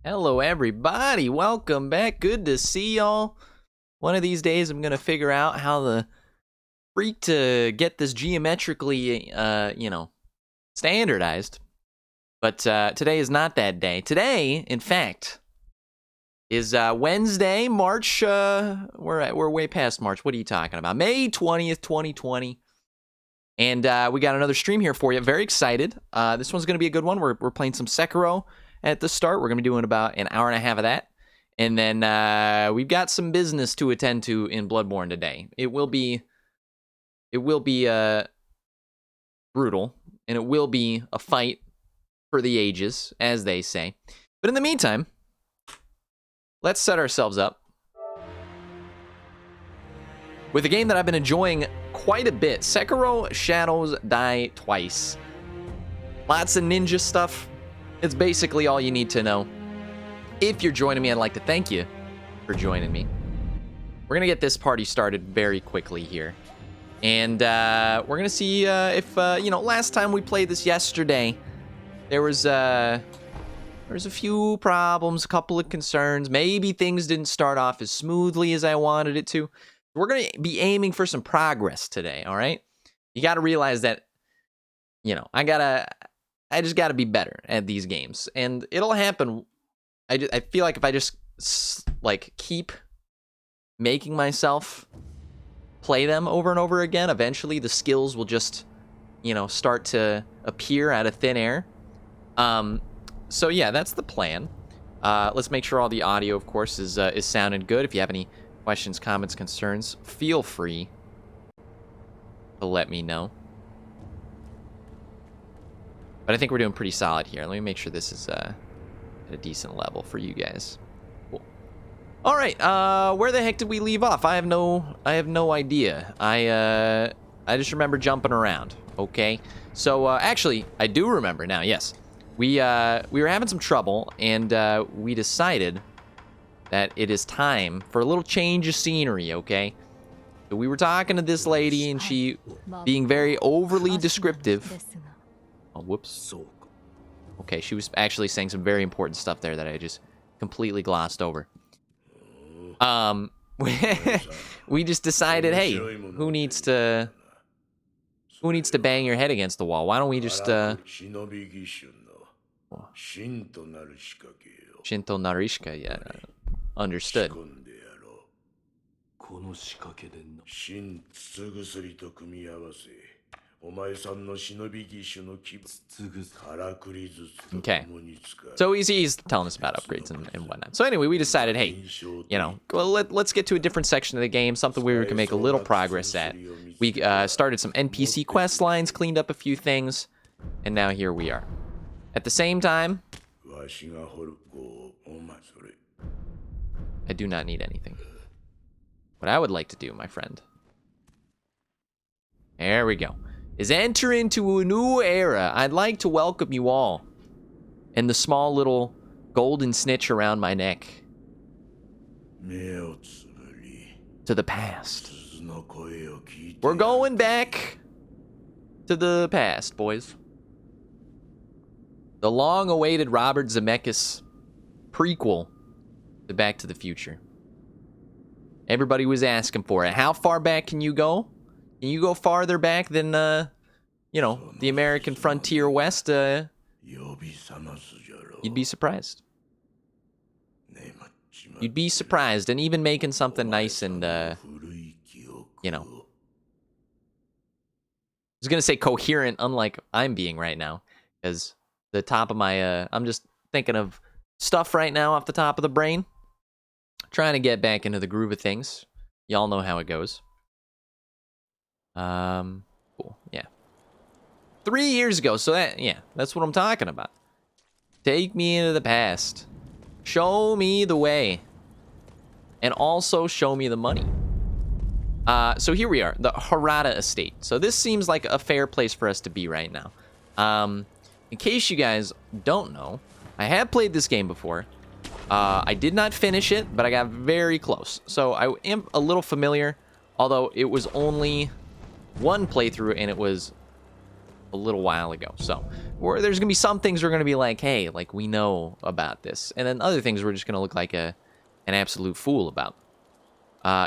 Hello, everybody. Welcome back. Good to see y'all. One of these days, I'm going to figure out how the freak to get this geometrically, standardized. But today is not that day. Today, in fact, is Wednesday, March. We're way past March. What are you talking about? May 20th, 2020. And we got another stream here for you. Very excited. This one's going to be a good one. We're playing some Sekiro at the start. We're going to be doing about an hour and a half of that. And then we've got some business to attend to in Bloodborne today. It will be brutal, and it will be a fight for the ages, as they say. But in the meantime, let's set ourselves up with a game that I've been enjoying quite a bit. Sekiro Shadows Die Twice. Lots of ninja stuff. It's basically all you need to know. If you're joining me, I'd like to thank you for joining me. We're going to get this party started very quickly here. And we're going to see if, last time we played this yesterday, there was a few problems, a couple of concerns. Maybe things didn't start off as smoothly as I wanted it to. We're going to be aiming for some progress today, all right? You got to realize that, I just got to be better at these games. And it'll happen. I feel like if I just, keep making myself play them over and over again, eventually the skills will just, start to appear out of thin air. So, yeah, that's the plan. Let's make sure all the audio, of course, is sounding good. If you have any questions, comments, concerns, feel free to let me know. But I think we're doing pretty solid here. Let me make sure this is at a decent level for you guys. Cool. All right, where the heck did we leave off? I have no idea. I just remember jumping around. Okay, so actually, I do remember now. Yes, we were having some trouble, and we decided that it is time for a little change of scenery. Okay, so we were talking to this lady, and she being very overly descriptive. Oh, whoops. Okay, she was actually saying some very important stuff there that I just completely glossed over. We just decided, hey, who needs to bang your head against the wall? Why don't we just Shinto Narishka, yeah. Understood. Okay. So he's telling us about upgrades and whatnot. So anyway, we decided, hey, let's get to a different section of the game, something where we can make a little progress at. We started some NPC quest lines, cleaned up a few things, and now here we are. At the same time, I do not need anything. What I would like to do, my friend, there we go, is enter into a new era. I'd like to welcome you all and the small little golden snitch around my neck to the past. We're going back to the past, boys. The long-awaited Robert Zemeckis prequel to Back to the Future. Everybody was asking for it. How far back can you go? Can you go farther back than, the American frontier west? You'd be surprised. You'd be surprised, and even making something nice and, I was going to say coherent, unlike I'm being right now, because the top of my, I'm just thinking of stuff right now off the top of the brain. Trying to get back into the groove of things. Y'all know how it goes. Cool, yeah. 3 years ago, so that's what I'm talking about. Take me into the past. Show me the way. And also show me the money. So here we are, the Harada Estate. So this seems like a fair place for us to be right now. In case you guys don't know, I have played this game before. I did not finish it, but I got very close. So I am a little familiar, although it was only one playthrough and it was a little while ago. So there's gonna be some things we're gonna be like, hey, like we know about this, and then other things we're just gonna look like an absolute fool about.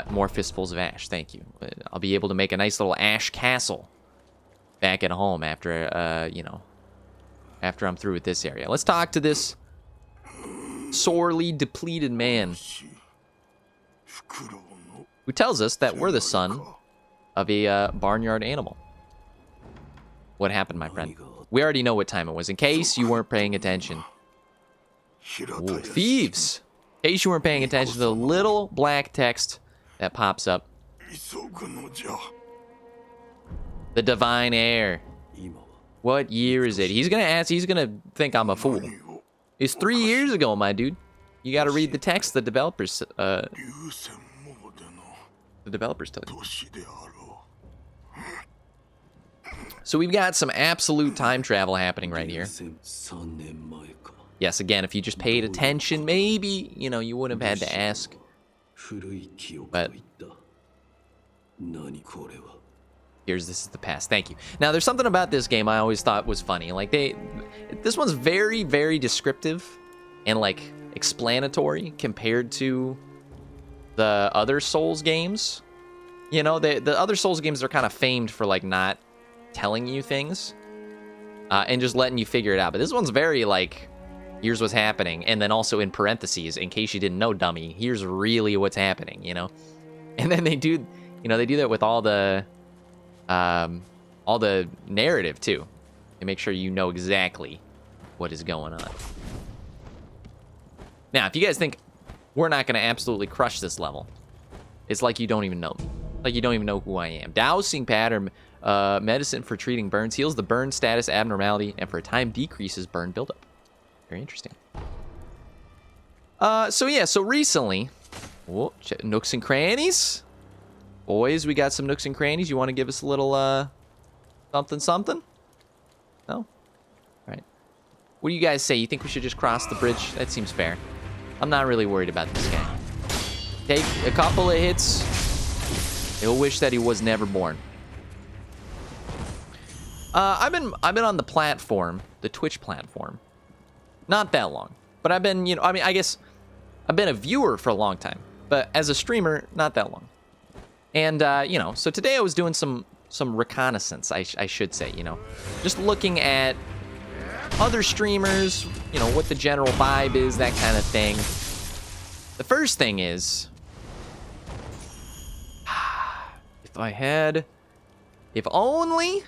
More fistfuls of ash, thank you. I'll be able to make a nice little ash castle back at home after, you know, after I'm through with this area. Let's talk to this sorely depleted man who tells us that we're the son of a barnyard animal. What happened, my friend? We already know what time it was, in case you weren't paying attention. Ooh, thieves! In case you weren't paying attention to the little black text that pops up. The divine heir. What year is it? He's gonna ask, he's gonna think I'm a fool. It's 3 years ago, my dude. You gotta read the text the developers, tell you. So we've got some absolute time travel happening right here. Yes, again, if you just paid attention, maybe, you know, you wouldn't have had to ask. But this is the past. Thank you. Now, there's something about this game I always thought was funny. Like, this one's very, very descriptive and, like, explanatory compared to the other Souls games. You know, the other Souls games are kind of famed for, like, not telling you things and just letting you figure it out. But this one's very, like, here's what's happening, and then also in parentheses, in case you didn't know, dummy, here's really what's happening, you know? And then they do, you know, they do that with all the narrative, too. They make sure you know exactly what is going on. Now, if you guys think we're not going to absolutely crush this level, it's like you don't even know. Like you don't even know who I am. Dousing pattern, medicine for treating burns, heals the burn status abnormality, and for a time decreases burn buildup. Very interesting. So yeah, so recently, nooks and crannies. Boys, we got some nooks and crannies. You want to give us a little, something? No? All right. What do you guys say? You think we should just cross the bridge? That seems fair. I'm not really worried about this guy. Take a couple of hits. He'll wish that he was never born. I've been on the platform, the Twitch platform, not that long. But I've been, you know, I mean, I guess I've been a viewer for a long time. But as a streamer, not that long. And, you know, so today I was doing some reconnaissance, I should say, you know. Just looking at other streamers, you know, what the general vibe is, that kind of thing. The first thing is, if only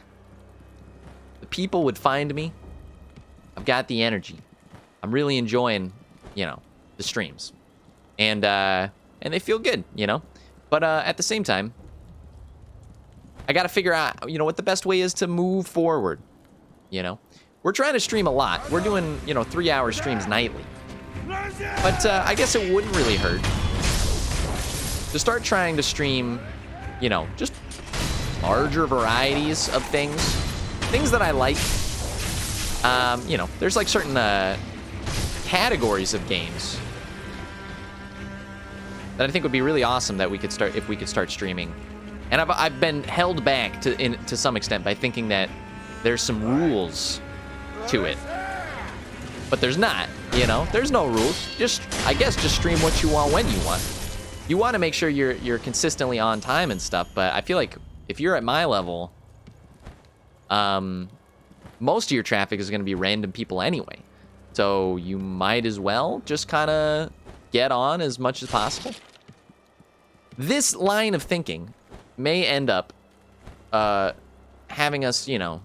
the people would find me. I've got the energy. I'm really enjoying, you know, the streams. And they feel good, you know. But at the same time, I got to figure out, you know, what the best way is to move forward, you know. We're trying to stream a lot. We're doing, you know, 3-hour streams nightly. But I guess it wouldn't really hurt to start trying to stream, you know, just larger varieties of things. Things that I like. You know, there's like certain categories of games that I think would be really awesome that we could start, if we could start streaming. And I've been held back to some extent by thinking that there's some rules to it. But there's not, you know? There's no rules. Just, I guess, just stream what you want when you want. You want to make sure you're consistently on time and stuff, but I feel like if you're at my level, most of your traffic is going to be random people anyway. So you might as well just kind of get on as much as possible. This line of thinking may end up having us, you know,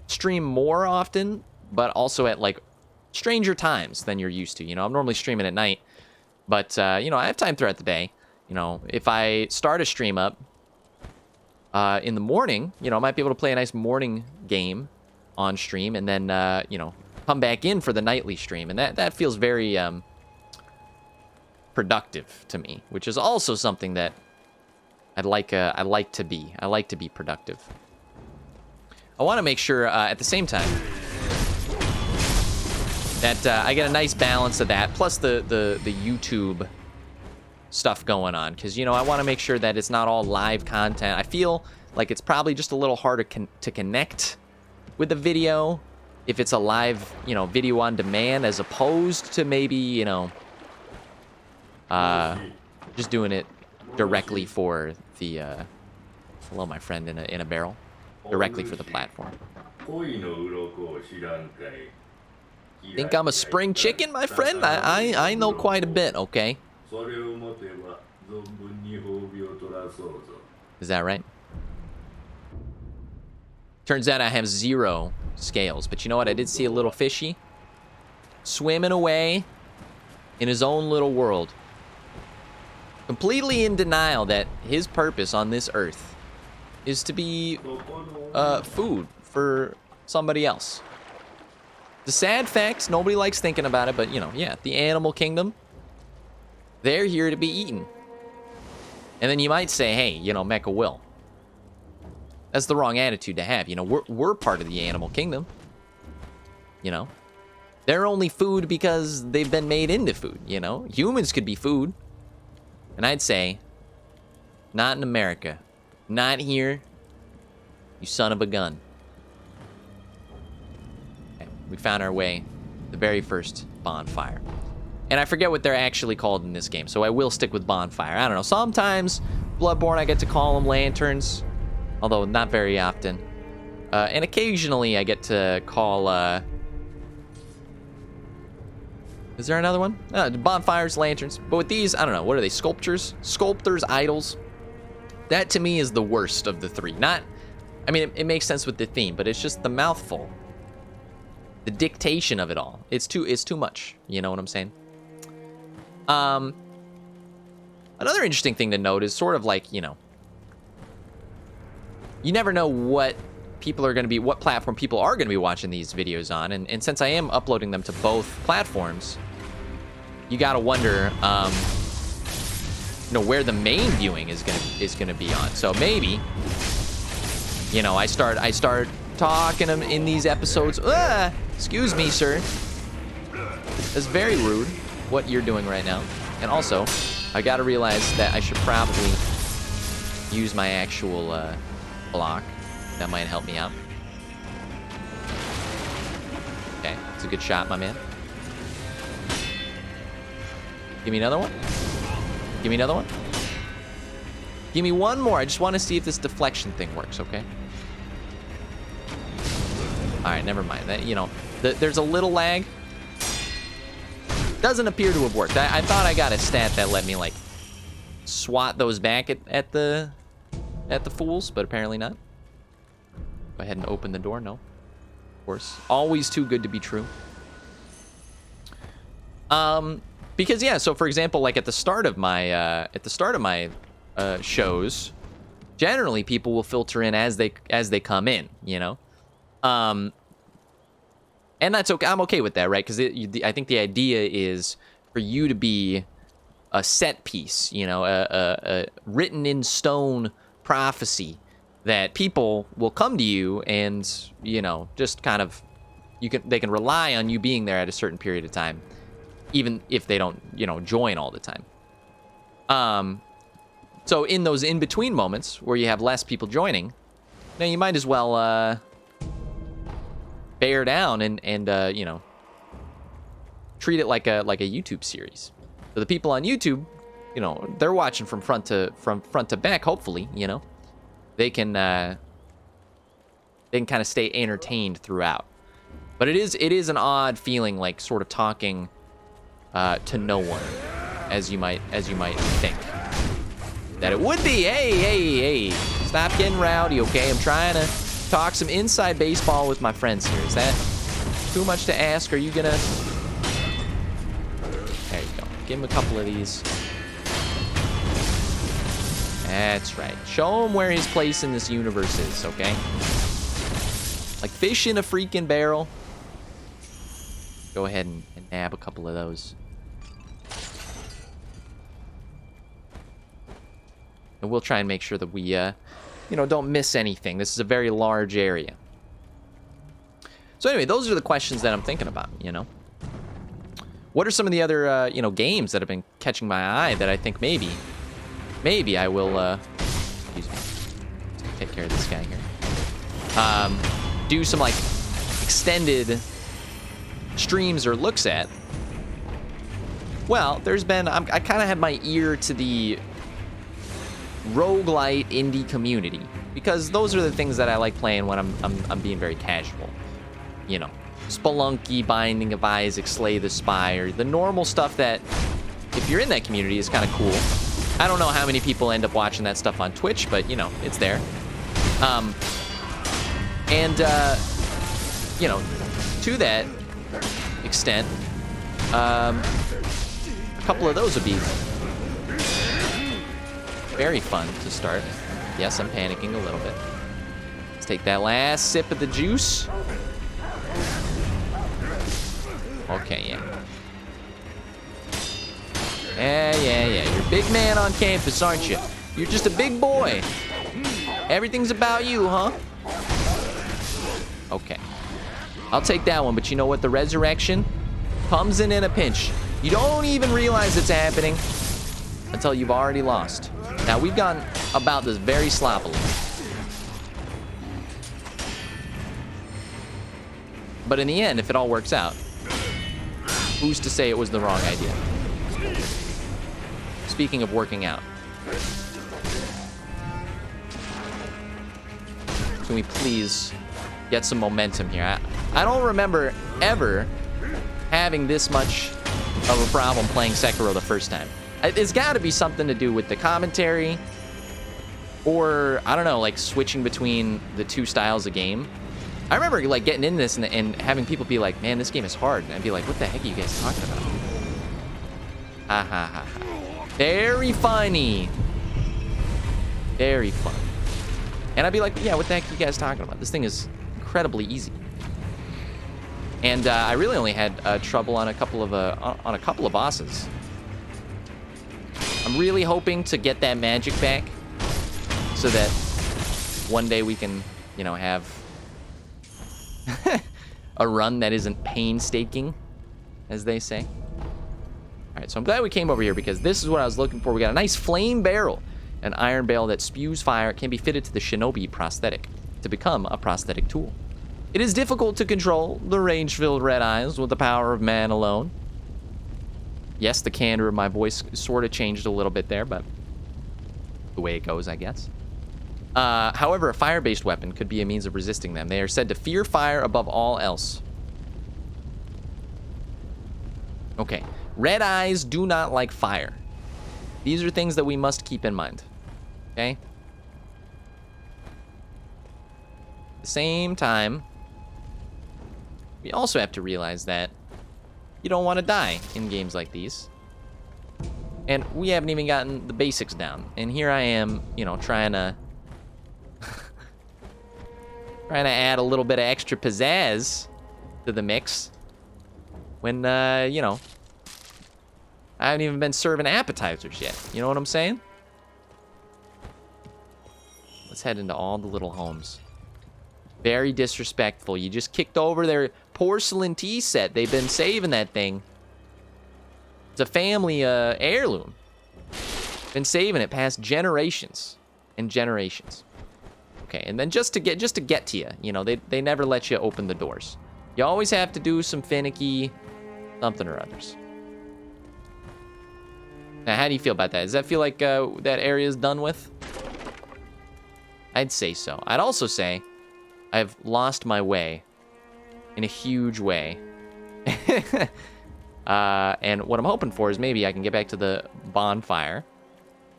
stream more often, but also at, like, stranger times than you're used to. You know, I'm normally streaming at night, but, you know, I have time throughout the day. You know, if I start a stream up in the morning, you know, I might be able to play a nice morning game on stream and then, you know, come back in for the nightly stream. And that feels very productive to me, which is also something that I like to be. I like to be productive. I want to make sure at the same time that I get a nice balance of that, plus the YouTube stuff going on, because, you know, I want to make sure that it's not all live content. I feel like it's probably just a little harder to connect with the video if it's a live, you know, video on demand as opposed to maybe, you know, just doing it directly for the, hello, my friend in a barrel, directly for the platform. Think I'm a spring chicken, my friend? I know quite a bit, okay? Is that right? Turns out I have 0 scales, but you know what? I did see a little fishy swimming away in his own little world. Completely in denial that his purpose on this earth is to be food for somebody else. The sad fact, nobody likes thinking about it, but you know, yeah, the animal kingdom, they're here to be eaten. And then you might say, hey, you know, MechaWill, that's the wrong attitude to have. You know, we're part of the animal kingdom. You know, they're only food because they've been made into food, you know? Humans could be food. And I'd say, not in America. Not here, you son of a gun. Okay, we found our way to the very first bonfire. And I forget what they're actually called in this game, so I will stick with bonfire. I don't know, sometimes Bloodborne I get to call them lanterns, although not very often. And occasionally I get to call, is there another one? Bonfires, lanterns. But with these, I don't know. What are they? Sculptures? Sculptors, idols. That to me is the worst of the 3. Not, I mean, it makes sense with the theme, but it's just the mouthful. The dictation of it all. It's too much. You know what I'm saying? Another interesting thing to note is sort of like, you know, you never know what people are going to be, what platform people are going to be watching these videos on. And since I am uploading them to both platforms, you got to wonder, you know, where the main viewing is going to be on. So maybe, you know, I start talking in these episodes. Excuse me, sir. That's very rude what you're doing right now. And also, I got to realize that I should probably use my actual block. That might help me out. Okay, it's a good shot, my man. Give me another one. Give me another one. Give me one more. I just want to see if this deflection thing works, okay? All right, never mind. That, you know, there's a little lag. Doesn't appear to have worked. I thought I got a stat that let me, like, swat those back at the fools, but apparently not. Go ahead and open the door. No, of course, always too good to be true. Because yeah, so for example, like at the start of my shows, generally people will filter in as they come in, you know, and that's okay. I'm okay with that, right? Because I think the idea is for you to be a set piece, you know, a written in stone prophecy that people will come to you and, you know, just kind of, they can rely on you being there at a certain period of time, even if they don't, you know, join all the time. So in those in-between moments where you have less people joining, now you might as well bear down and you know, treat it like a YouTube series. So the people on YouTube, you know, they're watching from front to back, hopefully, you know. They can kind of stay entertained throughout. But it is an odd feeling, like sort of talking to no one, as you might think that it would be. Hey, stop getting rowdy, okay? I'm trying to talk some inside baseball with my friends here. Is that too much to ask? Are you gonna? There you go. Give him a couple of these. That's right. Show him where his place in this universe is, okay? Like fish in a freaking barrel. Go ahead and nab a couple of those. And we'll try and make sure that we, you know, don't miss anything. This is a very large area. So anyway, those are the questions that I'm thinking about, you know? What are some of the other, you know, games that have been catching my eye that I think maybe I will, excuse me, take care of this guy here. Do some, like, extended streams or looks at, well, there's been, I kind of had my ear to the roguelite indie community, because those are the things that I like playing when I'm being very casual. You know, Spelunky, Binding of Isaac, Slay the Spire, the normal stuff that, if you're in that community, is kind of cool. I don't know how many people end up watching that stuff on Twitch, but, you know, it's there. You know, to that extent, a couple of those would be very fun to start. Yes, I'm panicking a little bit. Let's take that last sip of the juice. Okay, yeah. Yeah. You're a big man on campus, aren't you? You're just a big boy. Everything's about you, huh? Okay. I'll take that one, but you know what? The resurrection comes in a pinch. You don't even realize it's happening until you've already lost. Now, we've gone about this very sloppily. But in the end, if it all works out, who's to say it was the wrong idea? Speaking of working out, can we please get some momentum here? I don't remember ever having this much of a problem playing Sekiro the first time. It's got to be something to do with the commentary, or I don't know, like switching between the two styles of game. I remember like getting in this and having people be like, "Man, this game is hard," and I'd be like, "What the heck are you guys talking about?" Ha ha ha ha. Very funny. Very fun. And I'd be like, "Yeah, what the heck are you guys talking about? This thing is incredibly easy." And I really only had trouble on a couple of bosses. I'm really hoping to get that magic back, so that one day we can, you know, have a run that isn't painstaking, as they say. All right, so I'm glad we came over here, because this is what I was looking for. We got a nice flame barrel, an iron barrel that spews fire. It can be fitted to the shinobi prosthetic to become a prosthetic tool. It is difficult to control the rage-filled red eyes with the power of man alone. Yes, the candor of my voice sort of changed a little bit there, but the way it goes, I guess. However, a fire-based weapon could be a means of resisting them. They are said to fear fire above all else. Okay. Red eyes do not like fire. These are things that we must keep in mind. Okay? At the same time, we also have to realize that you don't want to die in games like these. And we haven't even gotten the basics down. And here I am, you know, trying to add a little bit of extra pizzazz to the mix. When, you know, I haven't even been serving appetizers yet. You know what I'm saying? Let's head into all the little homes. Very disrespectful. You just kicked over their porcelain tea set. They've been saving that thing. It's a family heirloom. Been saving it past generations and generations. Okay, and then just to get to you, you know, they never let you open the doors. You always have to do some finicky something or others. Now, how do you feel about that? Does that feel like that area is done with? I'd say so. I'd also say I've lost my way in a huge way. And what I'm hoping for is maybe I can get back to the bonfire.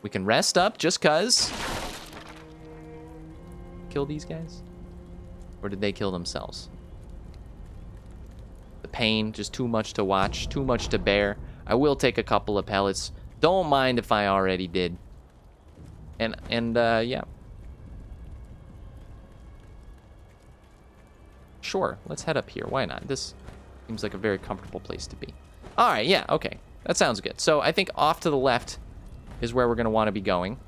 We can rest up just cuz. Kill these guys? Or did they kill themselves? The pain, just too much to watch, too much to bear. I will take a couple of pellets. Don't mind if I already did. And yeah. Sure, let's head up here. Why not? This seems like a very comfortable place to be. All right, yeah, okay. That sounds good. So I think off to the left is where we're going to want to be going.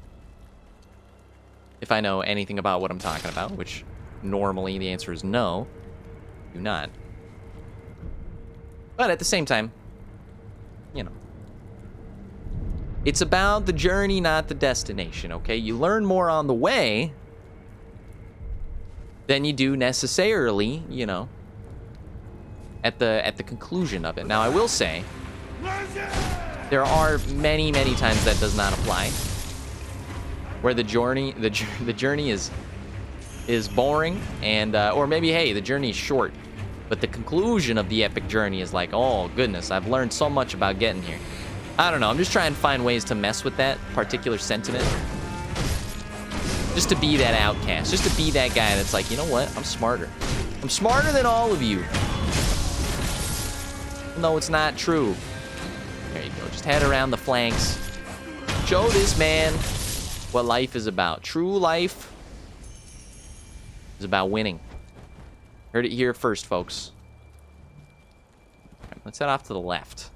If I know anything about what I'm talking about, which normally the answer is no. Do not. But at the same time, you know, it's about the journey, not the destination, okay? You learn more on the way than you do necessarily, you know, at the conclusion of it. Now, I will say, there are many, many times that does not apply, where the journey is boring, and or maybe, hey, the journey is short, but the conclusion of the epic journey is like, oh goodness, I've learned so much about getting here. I don't know. I'm just trying to find ways to mess with that particular sentiment. Just to be that outcast. Just to be that guy that's like, you know what? I'm smarter. I'm smarter than all of you. No, it's not true. There you go. Just head around the flanks. Show this man what life is about. True life is about winning. Heard it here first, folks. All right, let's head off to the left.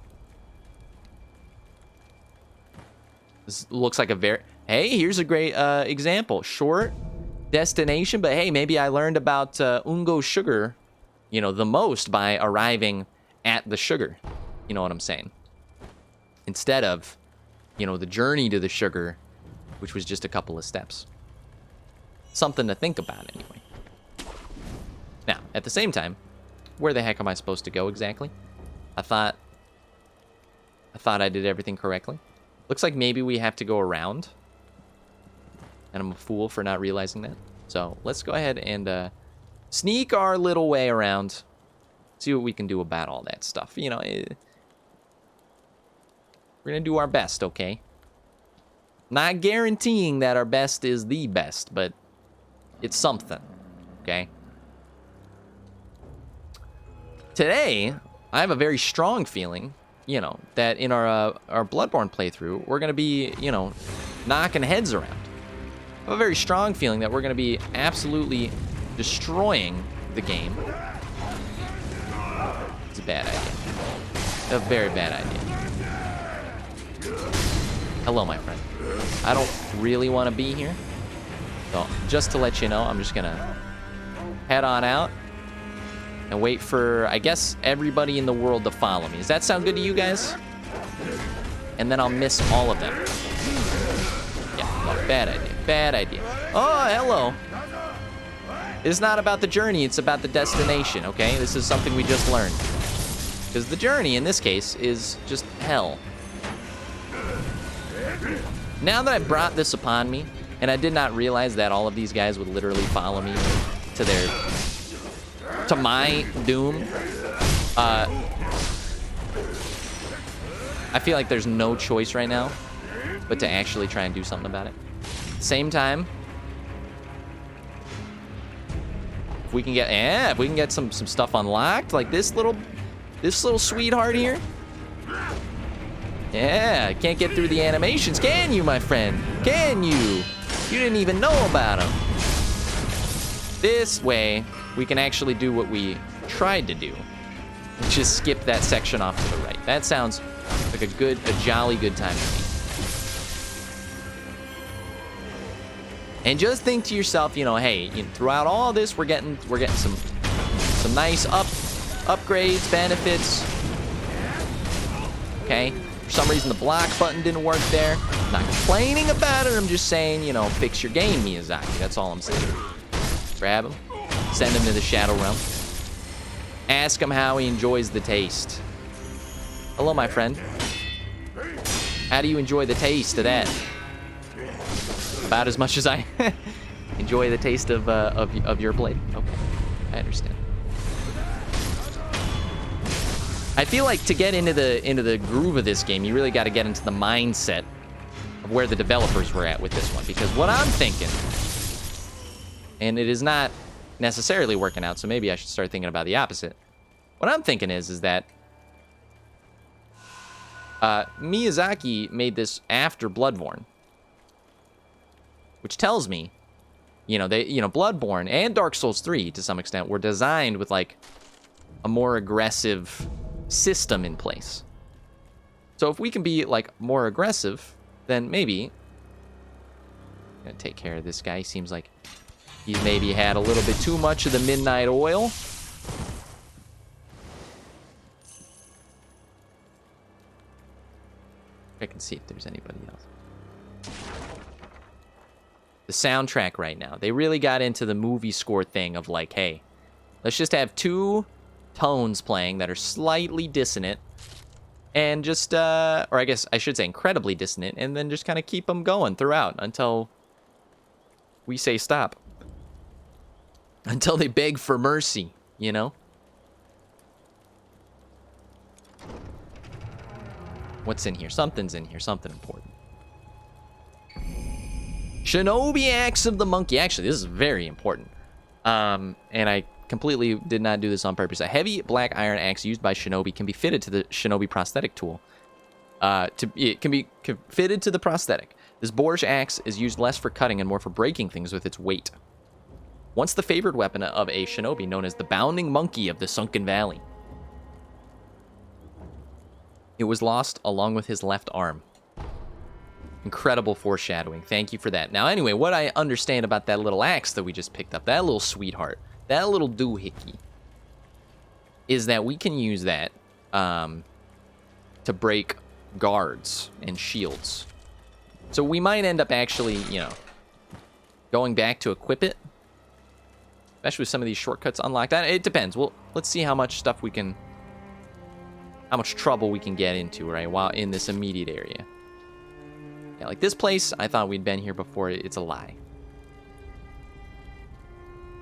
This looks like a very... Hey, here's a great example. Short destination, but hey, maybe I learned about Ungo sugar, you know, the most by arriving at the sugar. You know what I'm saying? Instead of, you know, the journey to the sugar, which was just a couple of steps. Something to think about anyway. Now, at the same time, where the heck am I supposed to go exactly? I thought I did everything correctly. Looks like maybe we have to go around. And I'm a fool for not realizing that. So let's go ahead and sneak our little way around. See what we can do about all that stuff. You know, we're going to do our best, okay? Not guaranteeing that our best is the best, but it's something, okay? Today, I have a very strong feeling, you know, that in our Bloodborne playthrough, we're going to be, you know, knocking heads around. I have a very strong feeling that we're going to be absolutely destroying the game. It's a bad idea. A very bad idea. Hello, my friend. I don't really want to be here. So, just to let you know, I'm just going to head on out and wait for, I guess, everybody in the world to follow me. Does that sound good to you guys? And then I'll miss all of them. Yeah, no, bad idea. Bad idea. Oh, hello. It's not about the journey, it's about the destination, okay? This is something we just learned. Because the journey, in this case, is just hell. Now that I brought this upon me, and I did not realize that all of these guys would literally follow me to my doom, I feel like there's no choice right now but to actually try and do something about it. Same time, if we can get some stuff unlocked, like this little sweetheart here. Yeah, can't get through the animations, can you, my friend? Can you? You didn't even know about them. This way, we can actually do what we tried to do, which is skip that section off to the right. That sounds like a jolly good time to me. And just think to yourself, you know, hey, you know, throughout all this, we're getting some nice upgrades, benefits. Okay. For some reason, the block button didn't work there. I'm not complaining about it. I'm just saying, you know, fix your game, Miyazaki. That's all I'm saying. Grab him, send him to the Shadow Realm. Ask him how he enjoys the taste. Hello, my friend. How do you enjoy the taste of that? About as much as I enjoy the taste of your blade. Okay, I understand. I feel like to get into the groove of this game, you really got to get into the mindset of where the developers were at with this one. Because what I'm thinking, and it is not necessarily working out, so maybe I should start thinking about the opposite. What I'm thinking is that Miyazaki made this after Bloodborne. Which tells me, you know, Bloodborne and Dark Souls 3, to some extent, were designed with, like, a more aggressive system in place. So if we can be, like, more aggressive, then maybe... I'm gonna take care of this guy. He seems like he's maybe had a little bit too much of the midnight oil. I can see if there's anybody else. The soundtrack right now. They really got into the movie score thing of like, hey, let's just have two tones playing that are slightly dissonant. And just, or I guess I should say incredibly dissonant, and then just kind of keep them going throughout until we say stop. Until they beg for mercy, you know? What's in here? Something's in here. Something important. Shinobi Axe of the Monkey. Actually, this is very important. And I completely did not do this on purpose. A heavy black iron axe used by Shinobi can be fitted to the Shinobi prosthetic tool. It can be fitted to the prosthetic. This boorish axe is used less for cutting and more for breaking things with its weight. Once the favored weapon of a Shinobi known as the Bounding Monkey of the Sunken Valley. It was lost along with his left arm. Incredible foreshadowing. Thank you for that. Now, anyway, what I understand about that little axe that we just picked up, that little sweetheart, that little doohickey, is that we can use that to break guards and shields. So we might end up actually, you know, going back to equip it. Especially with some of these shortcuts unlocked. It depends. Well, let's see how much stuff we can... How much trouble we can get into, right, while in this immediate area. Yeah, like this place, I thought we'd been here before. It's a lie.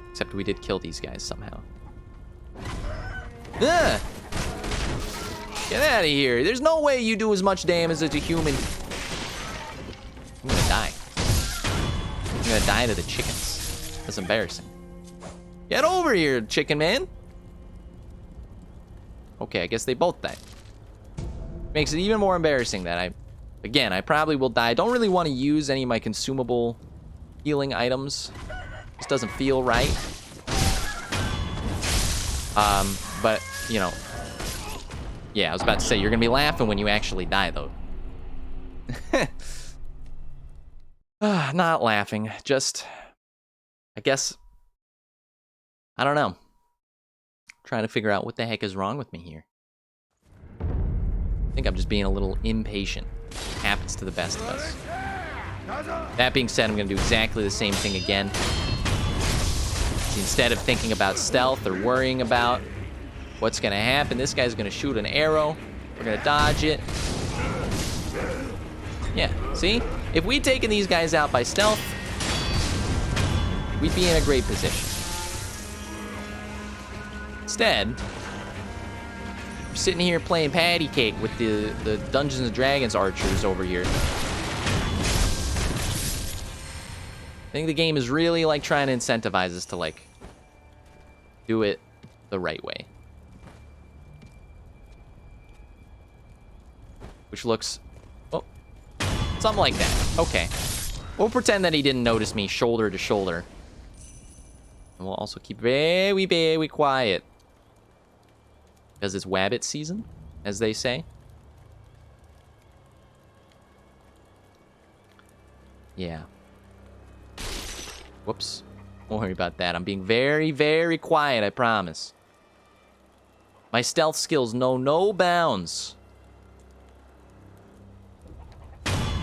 Except we did kill these guys somehow. Ugh! Get out of here. There's no way you do as much damage as a human. I'm gonna die. I'm gonna die to the chickens. That's embarrassing. Get over here, chicken man. Okay, I guess they both died. Makes it even more embarrassing that I probably will die. I don't really want to use any of my consumable healing items. This doesn't feel right. But, you know. Yeah, I was about to say, you're going to be laughing when you actually die, though. Not laughing. Just, I guess, I don't know. Trying to figure out what the heck is wrong with me here. I think I'm just being a little impatient. Happens to the best of us. That being said, I'm going to do exactly the same thing again. Instead of thinking about stealth or worrying about what's going to happen, this guy's going to shoot an arrow. We're going to dodge it. Yeah, see? If we'd taken these guys out by stealth, we'd be in a great position. Instead, we're sitting here playing patty cake with the Dungeons and Dragons archers over here. I think the game is really like trying to incentivize us to like do it the right way. Which looks, oh, something like that. Okay. We'll pretend that he didn't notice me shoulder to shoulder. And we'll also keep very, very quiet. Because it's wabbit season, as they say. Yeah. Whoops. Don't worry about that. I'm being very, very quiet, I promise. My stealth skills know no bounds.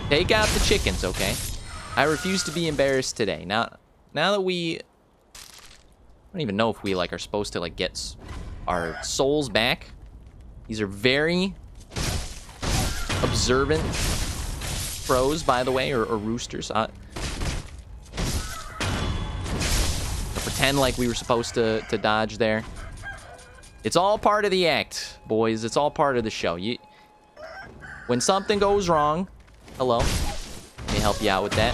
Take out the chickens, okay? I refuse to be embarrassed today. Now that we... I don't even know if we, like, are supposed to, like, get our souls back. These are very observant crows, by the way, or roosters. Pretend like we were supposed to dodge there. It's all part of the act, boys. It's all part of the show. When something goes wrong, hello. Let me help you out with that.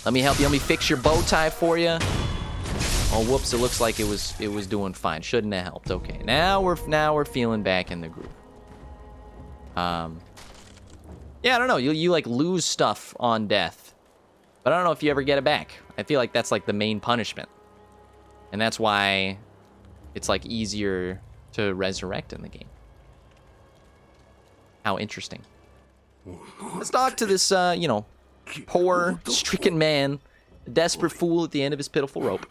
Let me help you. Let me fix your bow tie for you. Oh, whoops! It looks like it was doing fine. Shouldn't have helped. Okay, now we're feeling back in the groove. Yeah, I don't know. You like lose stuff on death, but I don't know if you ever get it back. I feel like that's like the main punishment, and that's why it's like easier to resurrect in the game. How interesting. Let's talk to this, you know, poor, stricken man, a desperate fool at the end of his pitiful rope.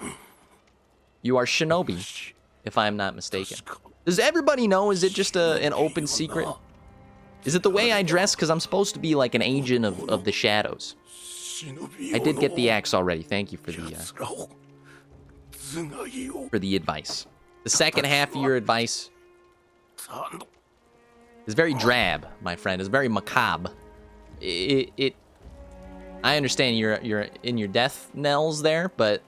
You are Shinobi, if I'm not mistaken. Does everybody know? Is it just an open secret? Is it the way I dress? Because I'm supposed to be like an agent of the shadows. I did get the axe already. Thank you for the advice. The second half of your advice is very drab, my friend. It's very macabre. I understand you're in your death knells there, but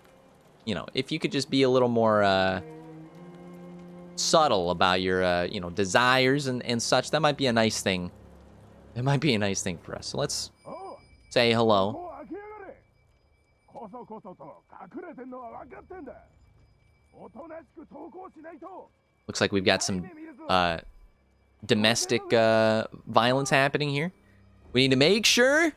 you know, if you could just be a little more subtle about your desires and such, that might be a nice thing. It might be a nice thing for us. So let's say hello. Looks like we've got some domestic violence happening here. We need to make sure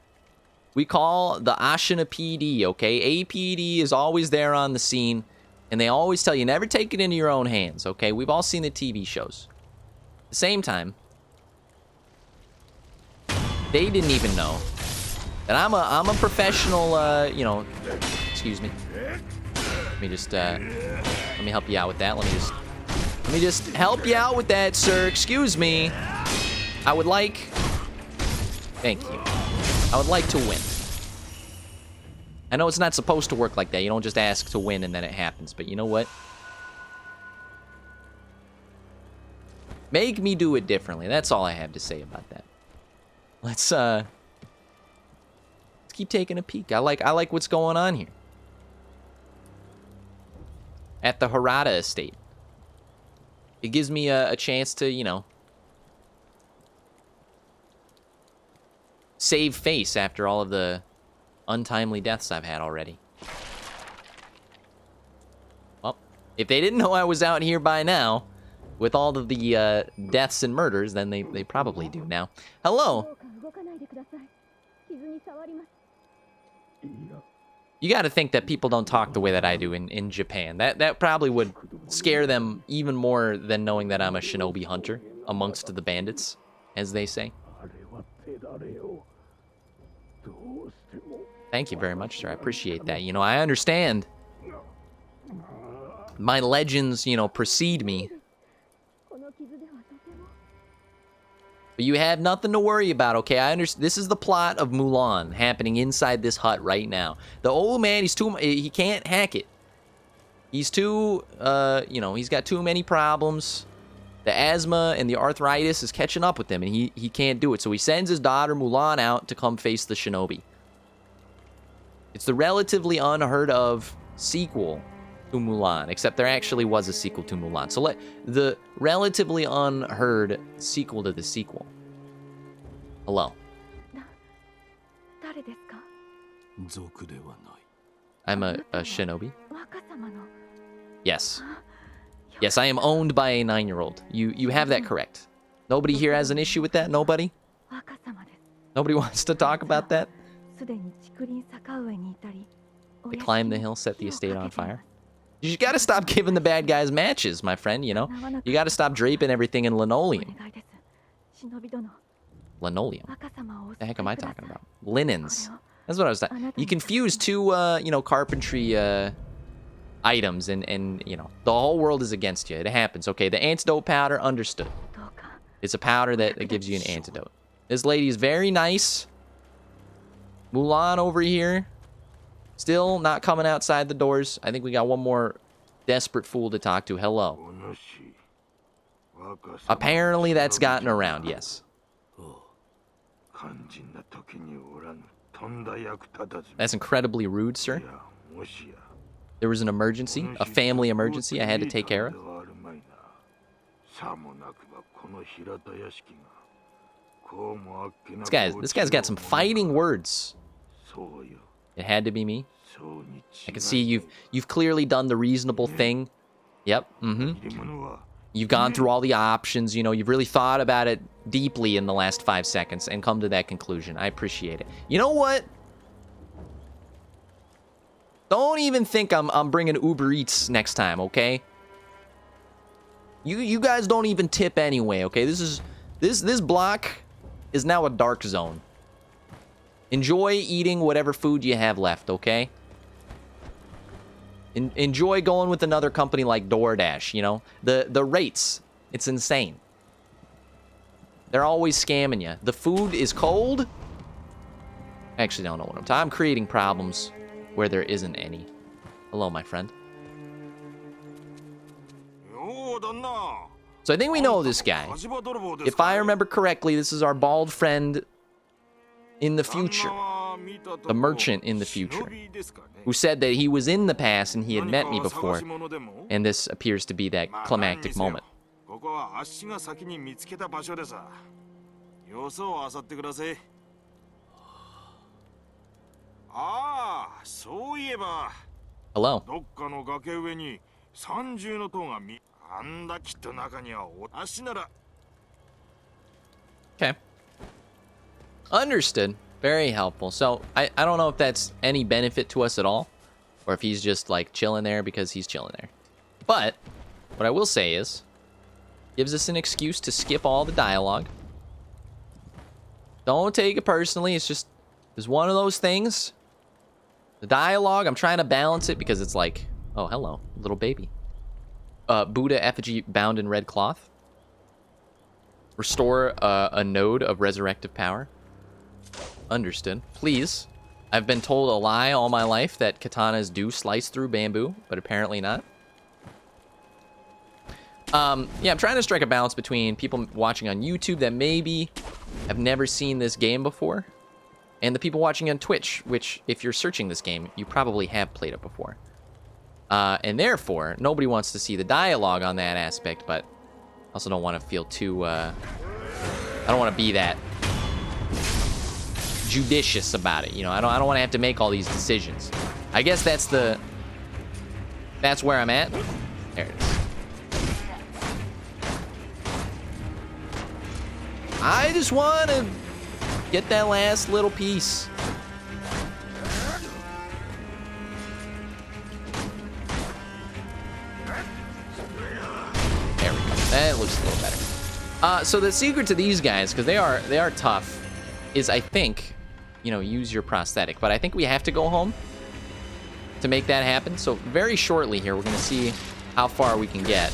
we call the Ashina PD, okay? APD is always there on the scene, and they always tell you never take it into your own hands, okay? We've all seen the TV shows. At the same time, they didn't even know that I'm a professional, excuse me. Let me just, let me help you out with that. Let me just help you out with that, sir. Excuse me. I would like, thank you. I would like to win. I know it's not supposed to work like that. You don't just ask to win and then it happens, but you know what? Make me do it differently. That's all I have to say about that. Let's keep taking a peek. I like what's going on here. At the Harada estate. It gives me a chance to, you know, save face after all of the untimely deaths I've had already. Well, if they didn't know I was out here by now, with all of the deaths and murders, then they probably do now. Hello. You got to think that people don't talk the way that I do in Japan. That probably would scare them even more than knowing that I'm a shinobi hunter amongst the bandits, as they say. Thank you very much, sir. I appreciate that. You know, I understand my legends, you know, precede me. But you have nothing to worry about, okay? I understand. This is the plot of Mulan happening inside this hut right now. The old man, he can't hack it. He's too, he's got too many problems. The asthma and the arthritis is catching up with him, and he can't do it. So he sends his daughter Mulan out to come face the shinobi. It's the relatively unheard of sequel to Mulan, except there actually was a sequel to Mulan. So the relatively unheard sequel to the sequel. Hello. I'm a shinobi. Yes. Yes, I am owned by a 9-year-old. You have that correct. Nobody here has an issue with that? Nobody? Nobody wants to talk about that? They climbed the hill, set the estate on fire. You gotta stop giving the bad guys matches, my friend, you know? You gotta stop draping everything in linoleum. Linoleum? What the heck am I talking about? Linens. That's what I was talking. You confuse two, carpentry, items and, you know, the whole world is against you. It happens, okay? The antidote powder, understood. It's a powder that gives you an antidote. This lady is very nice. Mulan over here. Still not coming outside the doors. I think we got one more desperate fool to talk to. Hello. Apparently that's gotten around, yes. That's incredibly rude, sir. There was an emergency, a family emergency I had to take care of. This guy's got some fighting words. It had to be me. I can see you've clearly done the reasonable thing. Yep. You've gone through all the options, you know, you've really thought about it deeply in the last 5 seconds and come to that conclusion. I appreciate it. You know what? Don't even think I'm bringing Uber Eats next time, okay? You guys don't even tip anyway, okay? This block is now a dark zone. Enjoy eating whatever food you have left, okay? Enjoy going with another company like DoorDash, you know? The rates, it's insane. They're always scamming you. The food is cold. I actually don't know what I'm talking. I'm creating problems where there isn't any. Hello, my friend. So I think we know this guy. If I remember correctly, this is our bald friend in the future. The merchant in the future. Who said that he was in the past and he had met me before. And this appears to be that climactic moment. Hello. Okay. Understood. Very helpful. So, I don't know if that's any benefit to us at all. Or if he's just, like, chilling there because he's chilling there. But, what I will say is, gives us an excuse to skip all the dialogue. Don't take it personally. It's one of those things. The dialogue, I'm trying to balance it because it's like, oh, hello, little baby. Buddha effigy bound in red cloth. Restore a node of resurrective power. Understood. Please. I've been told a lie all my life that katanas do slice through bamboo, but apparently not. Yeah, I'm trying to strike a balance between people watching on YouTube that maybe have never seen this game before, and the people watching on Twitch, which, if you're searching this game, you probably have played it before. And therefore, nobody wants to see the dialogue on that aspect, but I also don't want to feel too, I don't want to be that judicious about it, you know? I don't want to have to make all these decisions. I guess that's where I'm at. There it is. I just want to get that last little piece. There we go. That looks a little better. So the secret to these guys, because they are tough, is I think, you know, use your prosthetic. But I think we have to go home to make that happen. So very shortly here, we're going to see how far we can get.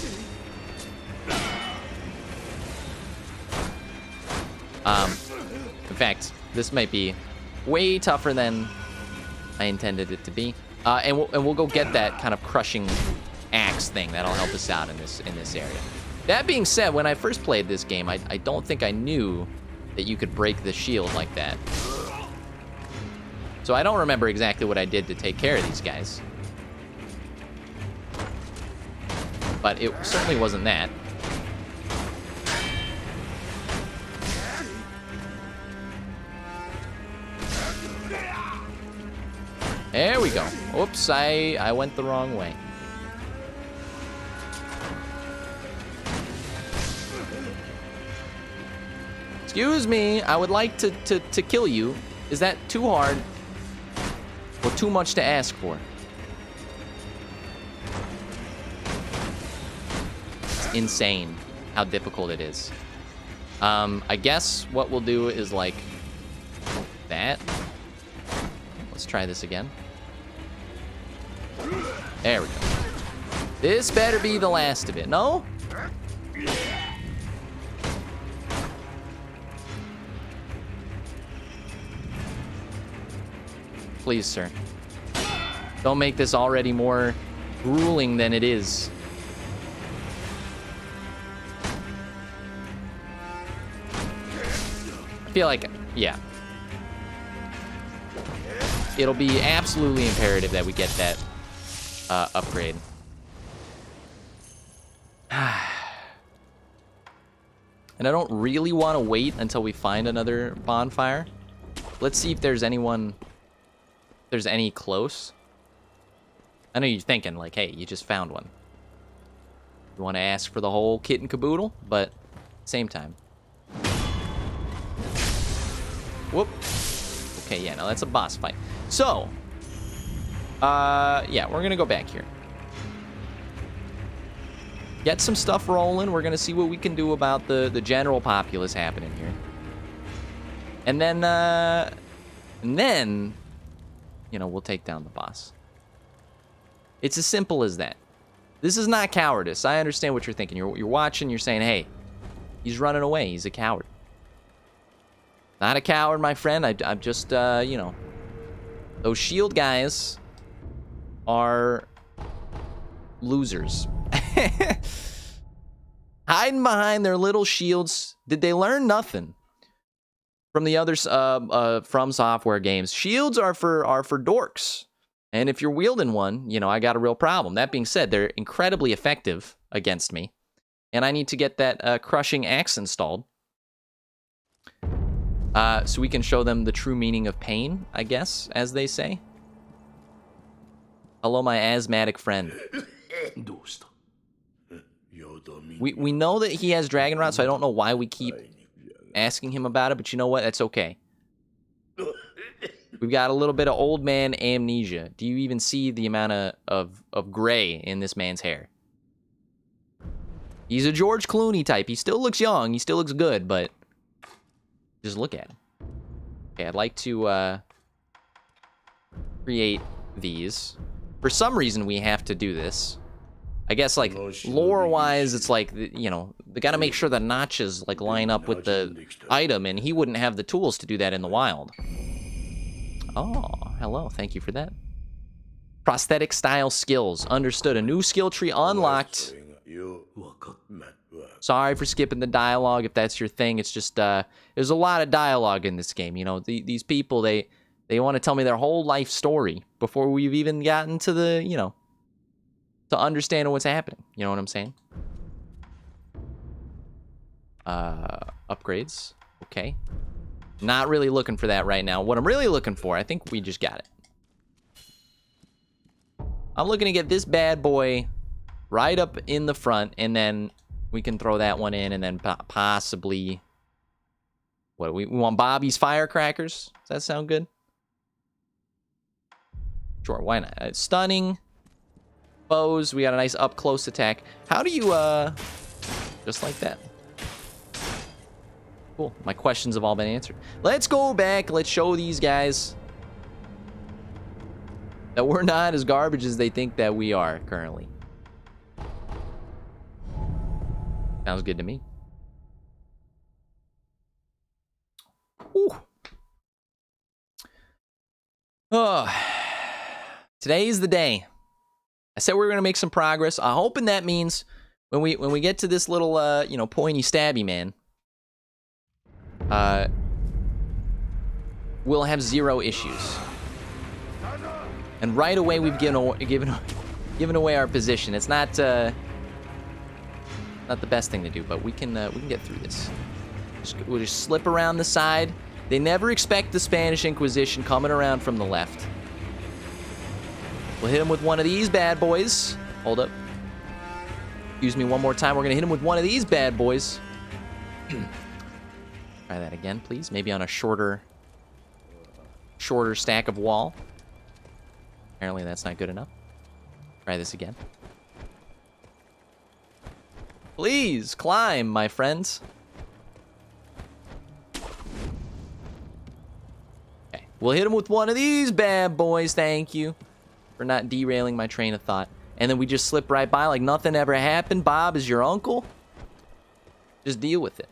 In fact, this might be way tougher than I intended it to be. And we'll go get that kind of crushing axe thing that'll help us out in this area. That being said, when I first played this game, I don't think I knew that you could break the shield like that. So I don't remember exactly what I did to take care of these guys. But it certainly wasn't that. There we go. Oops, I went the wrong way. Excuse me, I would like to kill you. Is that too hard or too much to ask for? It's insane how difficult it is. I guess what we'll do is like that. Let's try this again. There we go. This better be the last of it. No? Please, sir. Don't make this already more grueling than it is. I feel like, yeah. It'll be absolutely imperative that we get that upgrade. And I don't really want to wait until we find another bonfire. Let's see if there's anyone, if there's any close. I know you're thinking, like, hey, you just found one. You want to ask for the whole kit and caboodle, but same time. Whoop. Okay, yeah, no, that's a boss fight. So, yeah, we're gonna go back here. Get some stuff rolling. We're gonna see what we can do about the general populace happening here. And then, you know, we'll take down the boss. It's as simple as that. This is not cowardice. I understand what you're thinking. You're watching, you're saying, hey, he's running away. He's a coward. Not a coward, my friend. I'm just, you know, those shield guys are losers. Hiding behind their little shields. Did they learn nothing from the other FromSoftware games? Shields are for dorks. And if you're wielding one, you know, I got a real problem. That being said, they're incredibly effective against me. And I need to get that crushing axe installed. So we can show them the true meaning of pain, I guess, as they say. Hello, my asthmatic friend. We know that he has Dragon Rot, so I don't know why we keep asking him about it, but you know what? That's okay. We've got a little bit of old man amnesia. Do you even see the amount of gray in this man's hair? He's a George Clooney type. He still looks young. He still looks good, but just look at him. Okay, I'd like to create these. For some reason, we have to do this. I guess, like, lore-wise, it's like, you know, they gotta make sure the notches, like, line up with the item, and he wouldn't have the tools to do that in the wild. Oh, hello. Thank you for that. Prosthetic style skills. Understood. A new skill tree unlocked. Sorry for skipping the dialogue if that's your thing. It's just, there's a lot of dialogue in this game. You know, these people, they want to tell me their whole life story before we've even gotten to the, you know, to understand what's happening. You know what I'm saying? Upgrades. Okay. Not really looking for that right now. What I'm really looking for, I think we just got it. I'm looking to get this bad boy right up in the front, and then we can throw that one in, and then possibly... What, we want Bobby's firecrackers? Does that sound good? Sure, why not? Stunning. Bows, we got a nice up-close attack. How do you, just like that. Cool, my questions have all been answered. Let's go back, let's show these guys that we're not as garbage as they think that we are currently. Sounds good to me. Ooh. Oh. Today's the day. I said we were gonna make some progress. I'm hoping that means when we get to this little you know, pointy stabby man, we'll have 0 issues. And right away we've given away our position. It's not the best thing to do, but we can get through this. We'll just slip around the side. They never expect the Spanish Inquisition coming around from the left. We'll hit him with one of these bad boys. Hold up. Excuse me one more time. We're going to hit him with one of these bad boys. Try that again, please. Maybe on a shorter stack of wall. Apparently that's not good enough. Try this again. Please climb, my friends. Okay, we'll hit him with one of these bad boys. Thank you for not derailing my train of thought. And then we just slip right by like nothing ever happened. Bob is your uncle. Just deal with it.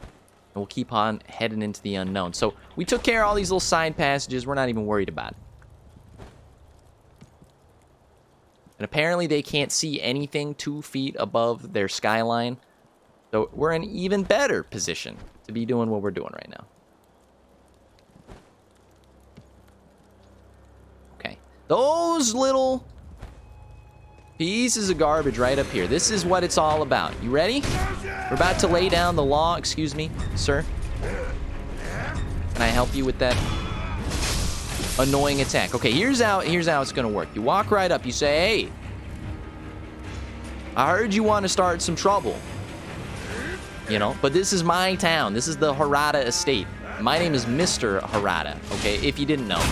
And we'll keep on heading into the unknown. So we took care of all these little side passages. We're not even worried about it. And apparently they can't see anything 2 feet above their skyline. So we're in an even better position to be doing what we're doing right now. Okay. Those little pieces of garbage right up here. This is what it's all about. You ready? We're about to lay down the law. Excuse me, sir. Can I help you with that annoying attack? Okay, here's how it's gonna work. You walk right up, you say, hey, I heard you want to start some trouble. You know, but this is my town. This is the Harada estate. My name is Mr. Harada, okay, if you didn't know.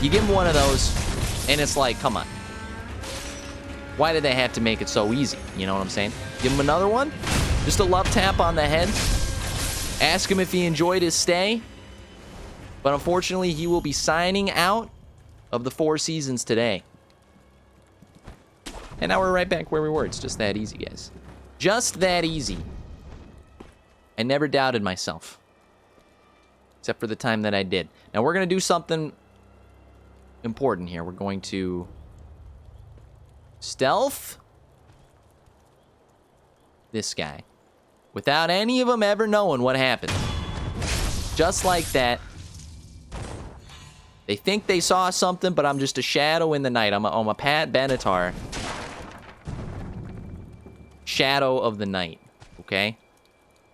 You give him one of those, and it's like, come on. Why did they have to make it so easy? You know what I'm saying? Give him another one. Just a love tap on the head. Ask him if he enjoyed his stay. But unfortunately, he will be signing out of the 4 seasons today. And now we're right back where we were. It's just that easy, guys. Just that easy. I never doubted myself. Except for the time that I did. Now we're going to do something important here. We're going to stealth. this guy. Without any of them ever knowing what happened. Just like that. They think they saw something, but I'm just a shadow in the night. I'm a Pat Benatar. Shadow of the Night. Okay?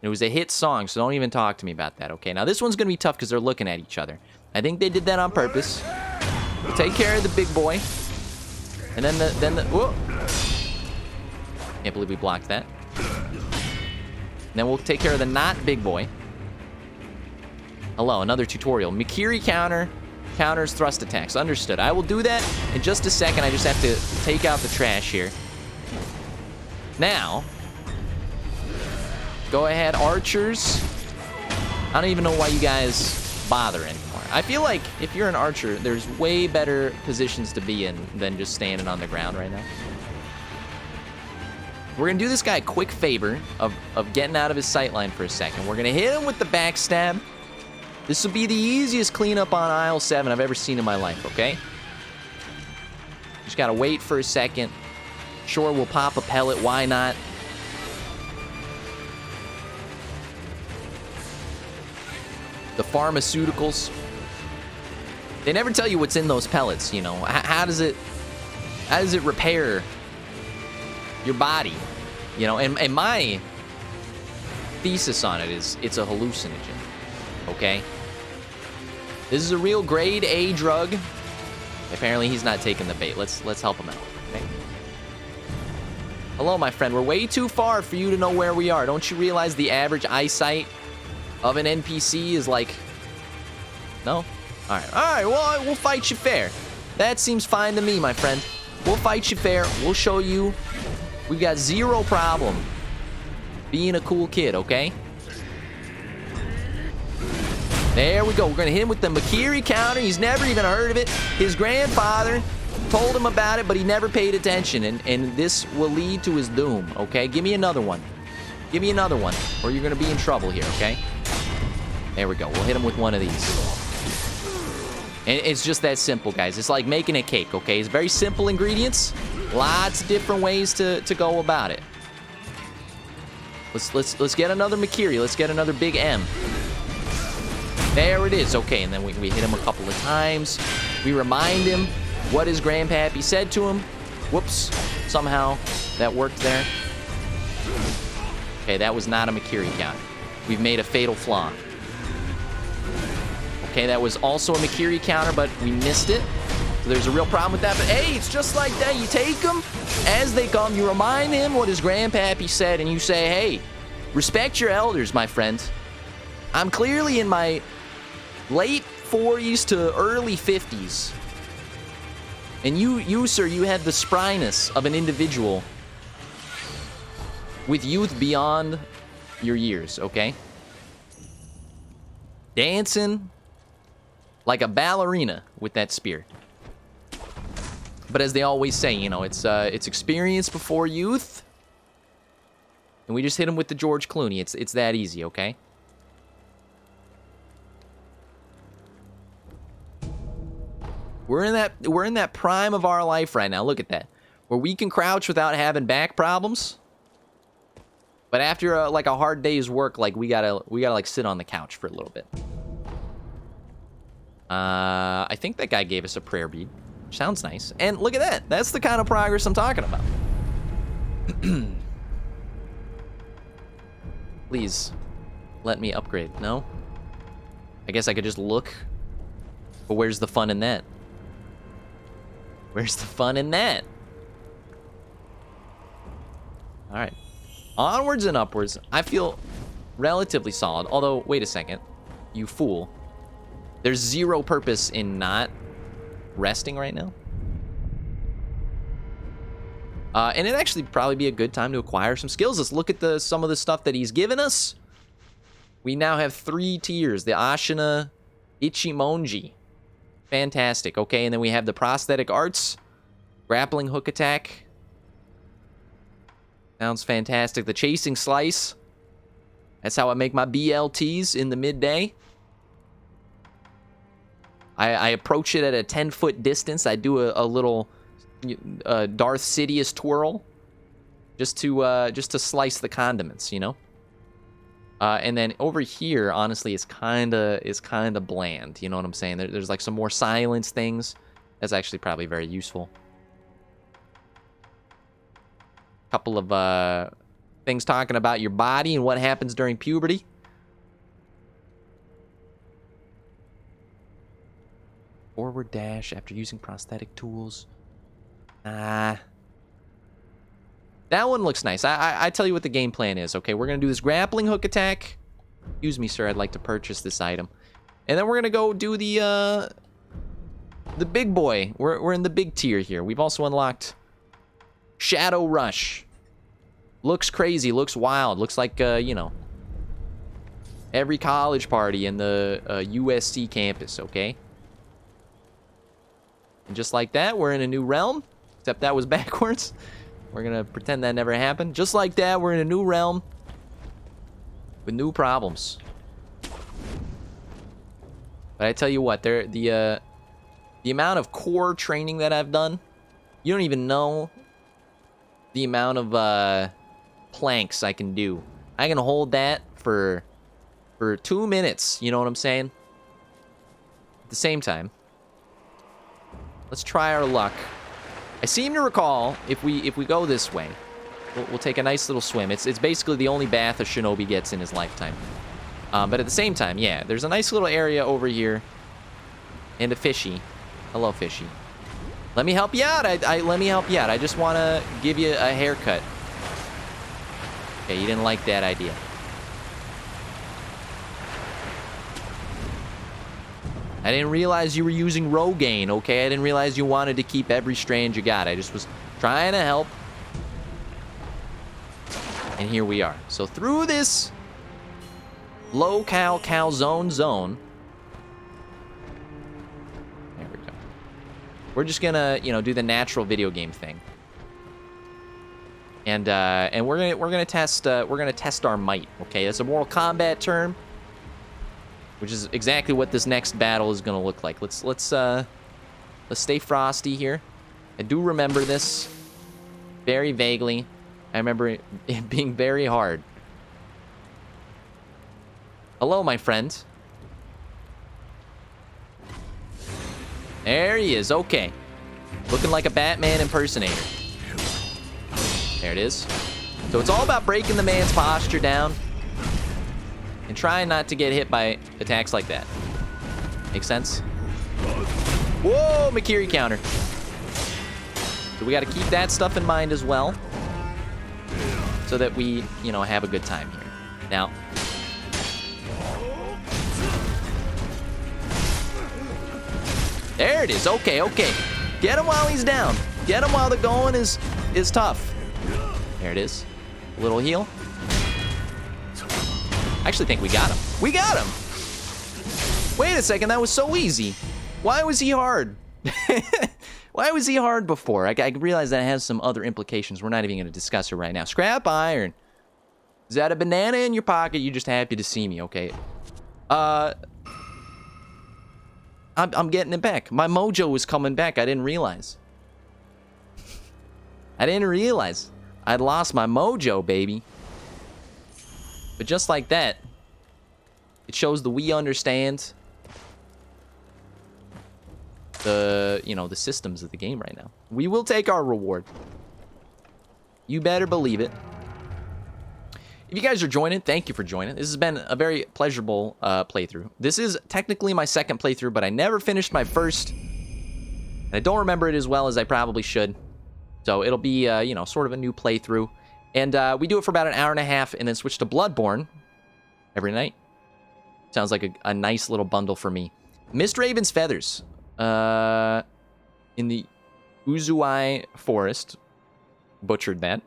It was a hit song, so don't even talk to me about that, okay? Now, this one's going to be tough because they're looking at each other. I think they did that on purpose. We'll take care of the big boy. And then the whoa. Can't believe we blocked that. And then we'll take care of the not big boy. Hello, another tutorial. Mikiri counters thrust attacks. Understood. I will do that in just a second. I just have to take out the trash here. Now, go ahead, archers. I don't even know why you guys bother anymore. I feel like if you're an archer, there's way better positions to be in than just standing on the ground right now. We're going to do this guy a quick favor of getting out of his sightline for a second. We're going to hit him with the backstab. This will be the easiest cleanup on aisle 7 I've ever seen in my life, okay? Just got to wait for a second. Sure, we'll pop a pellet. Why not? The pharmaceuticals. They never tell you what's in those pellets, you know. How does it repair your body? You know, and my thesis on it is it's a hallucinogen. Okay? This is a real grade A drug. Apparently he's not taking the bait. Let's help him out. Okay? Hello, my friend. We're way too far for you to know where we are. Don't you realize the average eyesight of an NPC is like... No? Alright, well, we'll fight you fair. That seems fine to me, my friend. We'll fight you fair. We'll show you we've got zero problem being a cool kid, okay? There we go. We're going to hit him with the Mikiri counter. He's never even heard of it. His grandfather told him about it, but he never paid attention, and this will lead to his doom, okay? Give me another one. Give me another one, or you're going to be in trouble here, okay? There we go. We'll hit him with one of these. And it's just that simple, guys. It's like making a cake, okay? It's very simple ingredients. Lots of different ways to go about it. Let's get another Mikiri. Let's get another big M. There it is. Okay, and then we hit him a couple of times. We remind him what his grandpappy said to him. Whoops. Somehow that worked there. Okay, that was not a Mikiri counter. We've made a fatal flaw. Okay, that was also a Mikiri counter, but we missed it. So there's a real problem with that. But hey, it's just like that. You take them as they come. You remind him what his grandpappy said, and you say, hey, respect your elders, my friend. I'm clearly in my late 40s to early 50s. And you, sir, you had the spryness of an individual with youth beyond your years, okay? Dancing like a ballerina with that spear. But as they always say, you know, it's experience before youth. And we just hit him with the George Clooney. It's that easy, okay? We're in that prime of our life right now. Look at that. Where we can crouch without having back problems. But after like a hard day's work, like we gotta like sit on the couch for a little bit. I think that guy gave us a prayer bead. Sounds nice. And look at that. That's the kind of progress I'm talking about. Please, let me upgrade. No? I guess I could just look. But where's the fun in that? Where's the fun in that? Alright. Onwards and upwards. I feel relatively solid. Although, wait a second. You fool. There's zero purpose in not resting right now. And it'd actually probably be a good time to acquire some skills. Let's look at some of the stuff that he's given us. We now have 3 tiers. The Ashina Ichimonji. Fantastic. Okay, and then we have the prosthetic arts. Grappling hook attack. Sounds fantastic. The chasing slice. That's how I make my BLTs in the midday. I approach it at a 10-foot distance. I do a little Darth Sidious twirl. just to slice the condiments, you know. And then over here, honestly, is kind of bland. You know what I'm saying? There's like some more silence things. That's actually probably very useful. Couple of things talking about your body and what happens during puberty. Forward dash after using prosthetic tools. That one looks nice. I tell you what the game plan is, okay? We're going to do this grappling hook attack. Excuse me, sir. I'd like to purchase this item. And then we're going to go do the big boy. We're in the big tier here. We've also unlocked Shadow Rush. Looks crazy. Looks wild. Looks like, you know, every college party in the USC campus, okay? And just like that, we're in a new realm. Except that was backwards. We're going to pretend that never happened. Just like that, we're in a new realm with new problems. But I tell you what, the amount of core training that I've done, you don't even know the amount of planks I can do. I can hold that for 2 minutes, you know what I'm saying? At the same time, let's try our luck. I seem to recall, if we go this way, we'll take a nice little swim. It's basically the only bath a shinobi gets in his lifetime. But at the same time, yeah, there's a nice little area over here. And a fishy. Hello, fishy. Let me help you out. Let me help you out. I just want to give you a haircut. Okay, you didn't like that idea. I didn't realize you were using Rogaine, okay? I didn't realize you wanted to keep every strand you got. I just was trying to help. And here we are. So through this low cal zone. There we go. We're just gonna, you know, do the natural video game thing. And we're gonna test our might, okay? That's a Mortal Kombat term, which is exactly what this next battle is gonna look like. Let's stay frosty here. I do remember this very vaguely. I remember it being very hard. Hello, my friend. There he is. Okay, looking like a Batman impersonator. There it is. So it's all about breaking the man's posture down and trying not to get hit by attacks like that. Make sense? Whoa, Makiri counter. So we got to keep that stuff in mind as well, so that we, you know, have a good time here. Now, there it is. Okay. Get him while he's down. Get him while the going is tough. There it is. A little heal. I actually think we got him. We got him! Wait a second, that was so easy. Why was he hard? Why was he hard before? I realize that has some other implications. We're not even going to discuss it right now. Scrap iron. Is that a banana in your pocket? You're just happy to see me, okay? I'm getting it back. My mojo is coming back. I didn't realize. I'd lost my mojo, baby. But just like that, it shows that we understand the, you know, the systems of the game right now. We will take our reward. You better believe it. If you guys are joining, thank you for joining. This has been a very pleasurable playthrough. This is technically my second playthrough, but I never finished my first. And I don't remember it as well as I probably should. So it'll be, you know, sort of a new playthrough. And we do it for about an hour and a half and then switch to Bloodborne every night. Sounds like a nice little bundle for me. Mist Raven's Feathers. In the Uzuai Forest. Butchered that.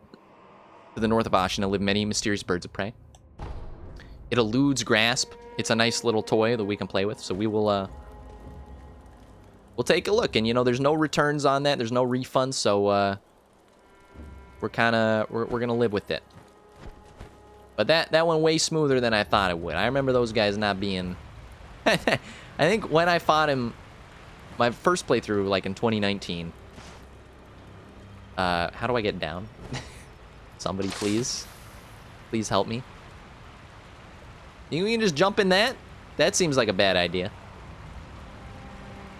To the north of Ashina live many mysterious birds of prey. It eludes grasp. It's a nice little toy that we can play with. So we will, we'll take a look. And, you know, there's no returns on that. There's no refunds. So, we're gonna live with it. But that went way smoother than I thought it would. I remember those guys not being... I think when I fought him, my first playthrough, like in 2019... how do I get down? Somebody, please. Please help me. You can just jump in that? That seems like a bad idea.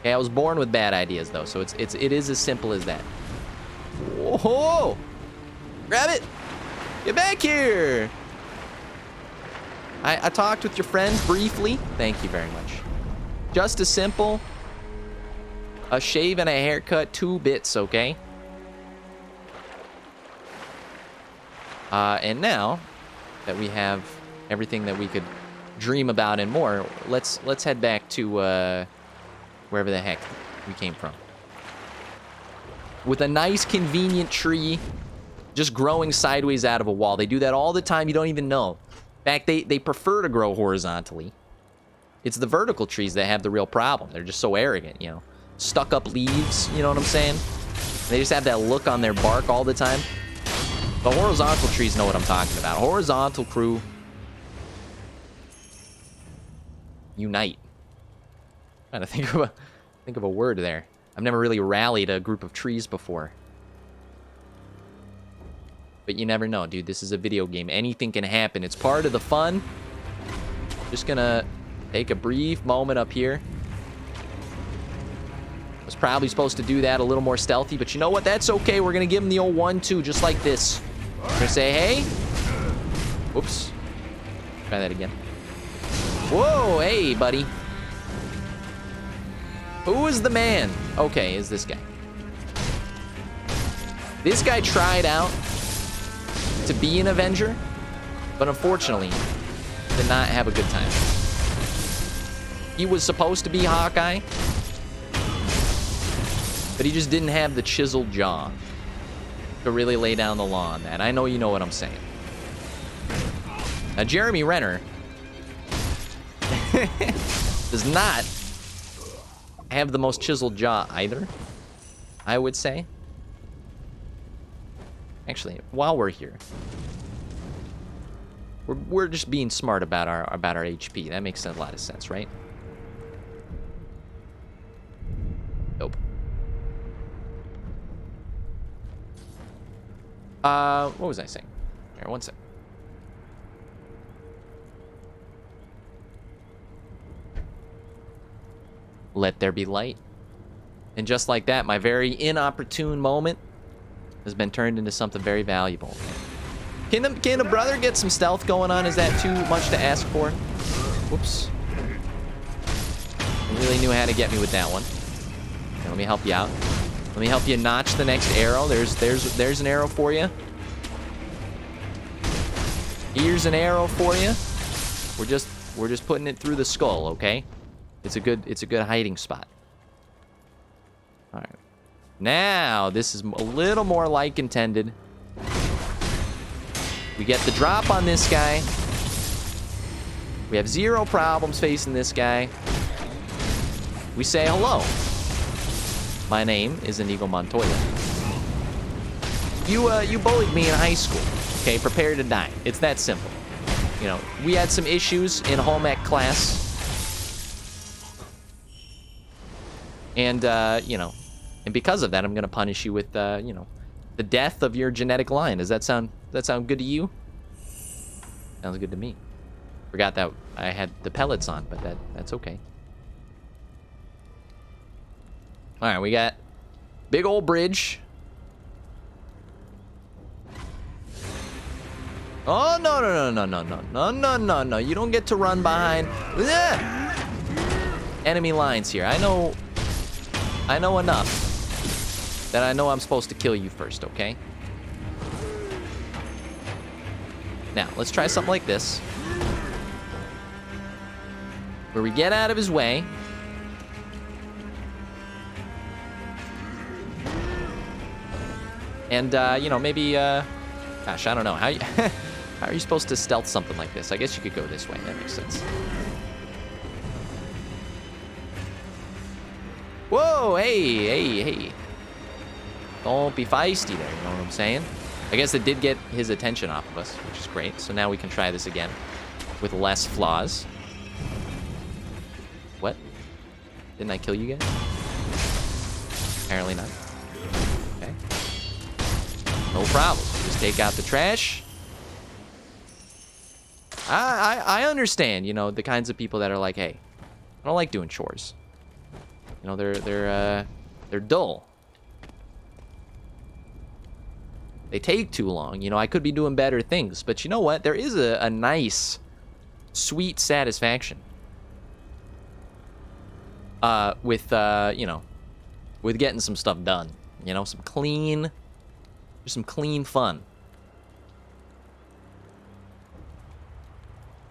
Okay, I was born with bad ideas, though, so it is as simple as that. Whoa! Grab it! Get back here! I talked with your friends briefly. Thank you very much. Just as simple. A shave and a haircut, 2 bits, okay? And now that we have everything that we could dream about and more, let's head back to wherever the heck we came from. With a nice, convenient tree just growing sideways out of a wall. They do that all the time. You don't even know. In fact, they prefer to grow horizontally. It's the vertical trees that have the real problem. They're just so arrogant, you know. Stuck up leaves, you know what I'm saying? They just have that look on their bark all the time. The horizontal trees know what I'm talking about. Horizontal crew. Unite. I'm trying to think of a word there. I've never really rallied a group of trees before. But you never know, dude. This is a video game. Anything can happen. It's part of the fun. Just gonna take a brief moment up here. Was probably supposed to do that a little more stealthy, but you know what? That's okay. We're gonna give him the old 1-2 just like this. We're gonna say, hey. Whoops. Try that again. Whoa, hey, buddy. Who is the man? Okay, is this guy. This guy tried out to be an Avenger, but unfortunately did not have a good time. He was supposed to be Hawkeye, but he just didn't have the chiseled jaw to really lay down the law on that. I know you know what I'm saying. Now, Jeremy Renner does not have the most chiseled jaw either, I would say. Actually, while we're here, we're just being smart about our HP. That makes a lot of sense, right? Nope. What was I saying? Here, one sec. Let there be light. And just like that, my very inopportune moment has been turned into something very valuable. Can a brother get some stealth going on? Is that too much to ask for? Whoops. He really knew how to get me with that one. Okay, let me help you out. Let me help you notch the next arrow. There's an arrow for you. Here's an arrow for you. We're just putting it through the skull, okay? It's a good hiding spot. All right. Now, this is a little more like intended. We get the drop on this guy. We have 0 problems facing this guy. We say hello. My name is Inigo Montoya. You bullied me in high school. Okay, prepare to die. It's that simple. You know, we had some issues in home ec class. And, you know, and because of that, I'm going to punish you with, you know, the death of your genetic line. Does that sound good to you? Sounds good to me. Forgot that I had the pellets on, but that's okay. All right, we got big old bridge. Oh, no. You don't get to run behind enemy lines here. I know enough that I know I'm supposed to kill you first, okay? Now, let's try something like this. Where we get out of his way. And, you know, maybe, gosh, I don't know. How are you supposed to stealth something like this? I guess you could go this way. That makes sense. Whoa, hey. Don't be feisty there, you know what I'm saying? I guess it did get his attention off of us, which is great. So now we can try this again with less flaws. What? Didn't I kill you guys? Apparently not. Okay. No problem. Just take out the trash. I understand, you know, the kinds of people that are like, hey, I don't like doing chores. You know, they're dull. They take too long. You know, I could be doing better things. But you know what? There is a nice, sweet satisfaction. With, you know, with getting some stuff done. You know, some clean fun.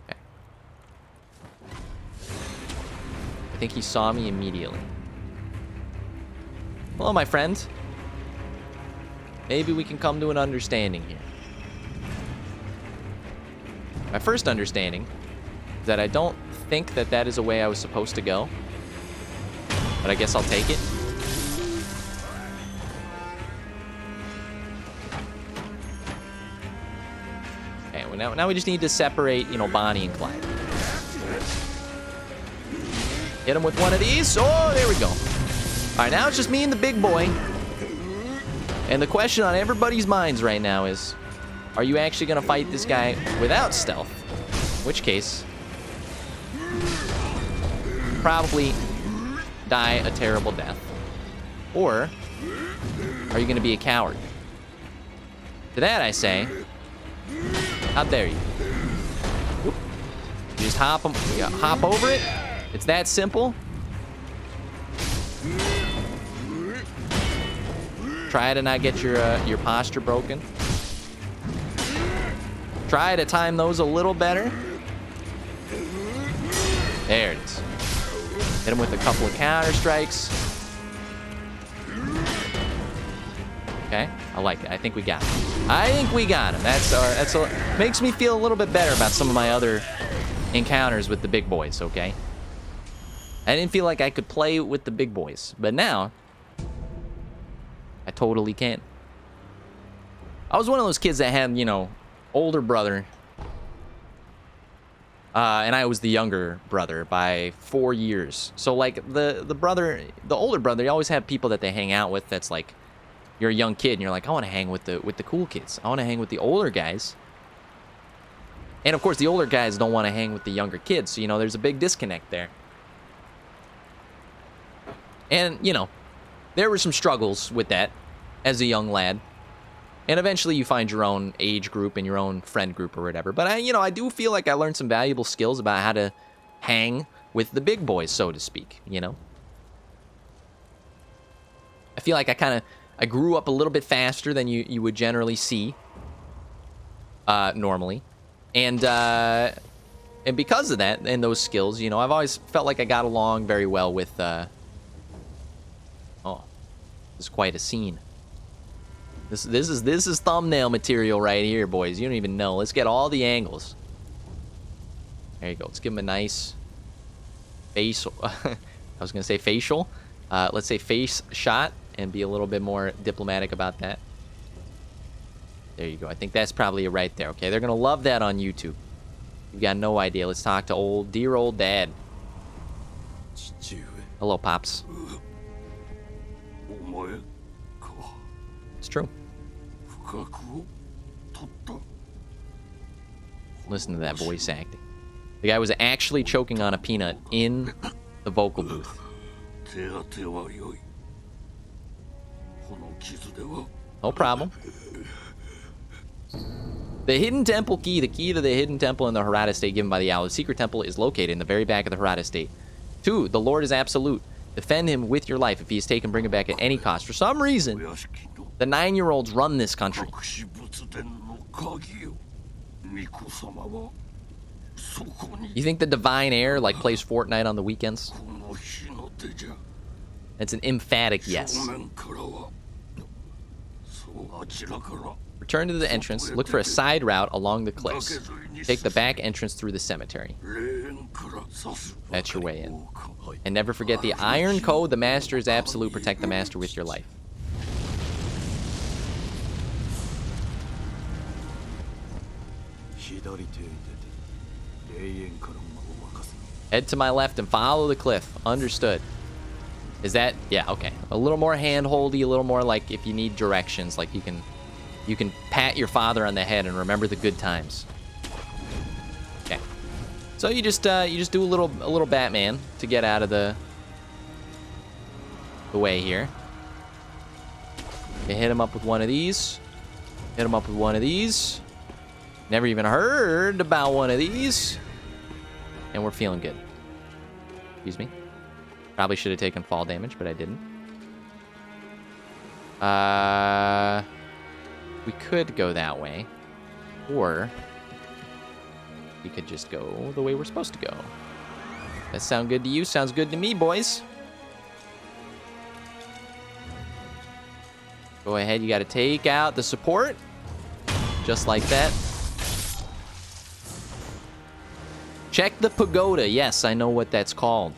Okay. I think he saw me immediately. Hello, my friend. Maybe we can come to an understanding here. My first understanding is that I don't think that that is a way I was supposed to go. But I guess I'll take it. Okay, well now we just need to separate, you know, Bonnie and Clyde. Hit him with one of these. Oh, there we go. All right, now it's just me and the big boy. And the question on everybody's minds right now is, are you actually going to fight this guy without stealth? In which case, probably die a terrible death. Or are you going to be a coward? To that I say, how dare you? Whoop. You just hop over it. It's that simple. Try to not get your posture broken. Try to time those a little better. There it is. Hit him with a couple of counter strikes. Okay, I like it. I think we got him. I think we got him. Makes me feel a little bit better about some of my other encounters with the big boys, okay? I didn't feel like I could play with the big boys, but now I totally can. I was one of those kids that had, you know, older brother. And I was the younger brother by 4 years. So, like, the older brother, you always have people that they hang out with that's like, you're a young kid, and you're like, I want to hang with the cool kids. I want to hang with the older guys. And, of course, the older guys don't want to hang with the younger kids. So, you know, there's a big disconnect there. And, you know, there were some struggles with that as a young lad. And eventually you find your own age group and your own friend group or whatever. But, I do feel like I learned some valuable skills about how to hang with the big boys, so to speak, you know? I feel like I grew up a little bit faster than you would generally see normally. And because of that and those skills, you know, I've always felt like I got along very well with... oh, this is quite a scene. This is thumbnail material right here, boys. You don't even know. Let's get all the angles. There you go. Let's give him a nice face. I was gonna say facial. Let's say face shot and be a little bit more diplomatic about that. There you go. I think that's probably it right there. Okay, they're gonna love that on YouTube. You've got no idea. Let's talk to dear old dad. Hello, pops. It's true. Listen to that voice acting. The guy was actually choking on a peanut in the vocal booth. No problem. The hidden temple key, the key to the hidden temple in the Harada state given by the owl. The secret temple is located in the very back of the Harada state. 2, the Lord is absolute. Defend him with your life. If he is taken, bring him back at any cost. For some reason, the 9-year-olds run this country. You think the divine heir like plays Fortnite on the weekends? It's an emphatic yes. Return to the entrance. Look for a side route along the cliffs. Take the back entrance through the cemetery. That's your way in. And never forget the iron code. The master is absolute. Protect the master with your life. Head to my left and follow the cliff. Understood. Is that... yeah, okay. A little more hand-holdy, a little more like if you need directions, like you can you can pat your father on the head and remember the good times. Okay. So you just do a little Batman to get out of the way here. You hit him up with one of these. Hit him up with one of these. Never even heard about one of these. And we're feeling good. Excuse me. Probably should have taken fall damage, but I didn't. We could go that way. Or we could just go the way we're supposed to go. That sound good to you? Sounds good to me, boys. Go ahead, you got to take out the support. Just like that. Check the pagoda. Yes, I know what that's called.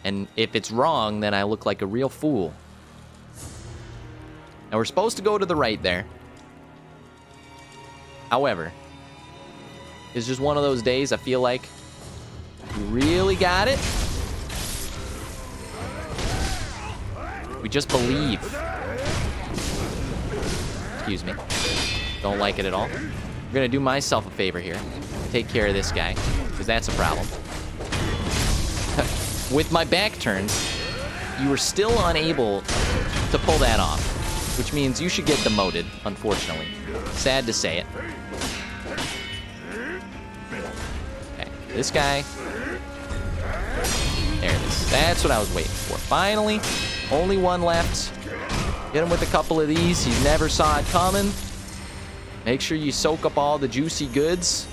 And if it's wrong, then I look like a real fool. Now, we're supposed to go to the right there. However, it's just one of those days I feel like we really got it. We just believe. Excuse me. Don't like it at all. I'm gonna do myself a favor here. Take care of this guy, because that's a problem. With my back turned, you were still unable to pull that off, which means you should get demoted, unfortunately. Sad to say it. Okay, this guy. There it is. That's what I was waiting for. Finally, only one left. Hit him with a couple of these. He never saw it coming. Make sure you soak up all the juicy goods.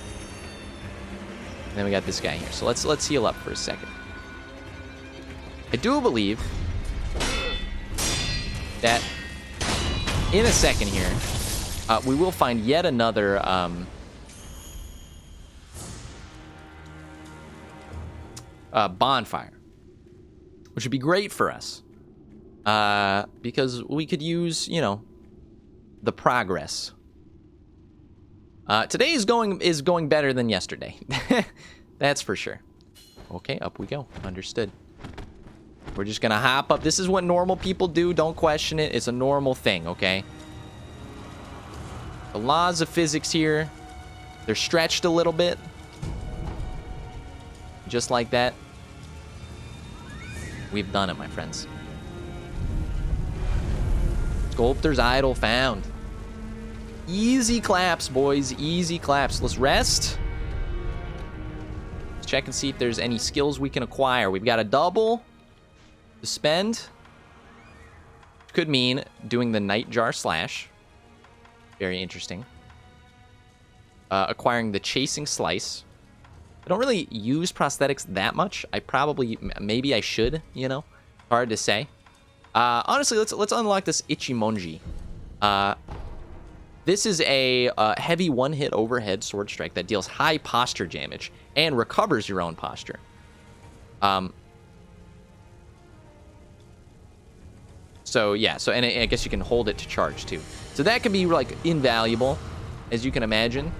And then we got this guy here. So let's heal up for a second. I do believe that in a second here, we will find yet another bonfire, which would be great for us because we could use, you know, the progress. Today is going better than yesterday. That's for sure. Okay, up we go. Understood. We're just gonna hop up. This is what normal people do. Don't question it. It's a normal thing, okay? The laws of physics here, they're stretched a little bit. Just like that. We've done it, my friends. Sculptor's idol found. Easy claps, boys. Easy claps. Let's rest. Let's check and see if there's any skills we can acquire. We've got a double to spend. Could mean doing the Nightjar Slash. Very interesting. Acquiring the Chasing Slice. I don't really use prosthetics that much. I probably, maybe I should, you know. Hard to say. Honestly, let's unlock this Ichimonji. This is a heavy one-hit overhead sword strike that deals high posture damage and recovers your own posture. So yeah, and I guess you can hold it to charge too. So that can be like invaluable, as you can imagine.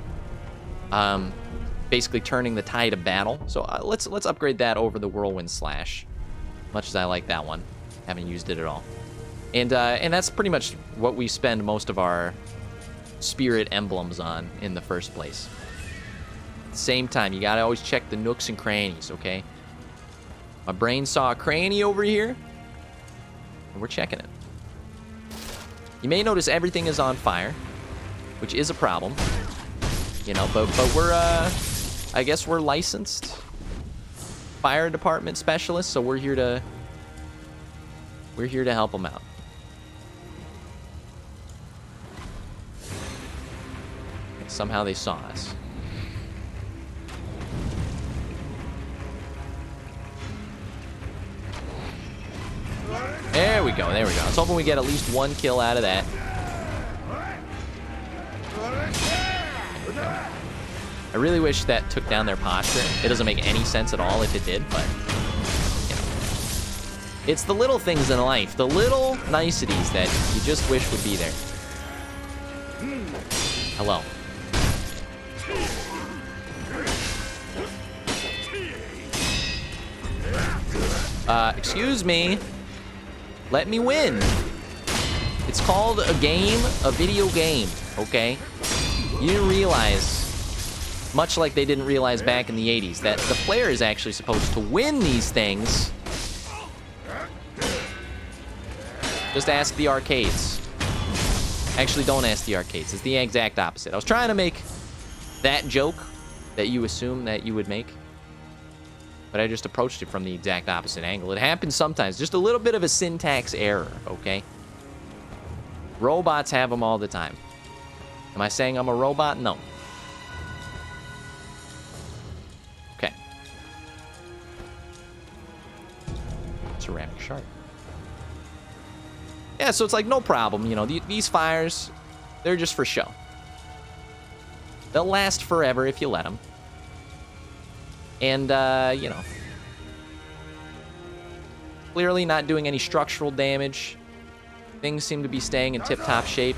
Basically turning the tide of battle. So let's upgrade that over the Whirlwind Slash. Much as I like that one, haven't used it at all. And that's pretty much what we spend most of our spirit emblems on in the first place. At the same time, you gotta always check the nooks and crannies, okay? My brain saw a cranny over here, and we're checking it. You may notice everything is on fire, which is a problem, you know, but we're, I guess we're licensed fire department specialists, so we're here to help them out. And somehow they saw us. There we go, there we go. I was hoping we get at least one kill out of that. I really wish that took down their posture. It doesn't make any sense at all if it did, but, you know. It's the little things in life, the little niceties that you just wish would be there. Hello. Excuse me. Let me win. It's called a game, a video game, okay? You didn't realize, much like they didn't realize back in the 80s, that the player is actually supposed to win these things. Just ask the arcades. Actually, don't ask the arcades. It's the exact opposite. I was trying to make that joke that you assume that you would make, but I just approached it from the exact opposite angle. It happens sometimes. Just a little bit of a syntax error, okay? Robots have them all the time. Am I saying I'm a robot? No. Okay. Ceramic shard. Yeah, so it's like no problem. You know, these fires, they're just for show. They'll last forever if you let them. And, you know, clearly not doing any structural damage. Things seem to be staying in tip-top shape.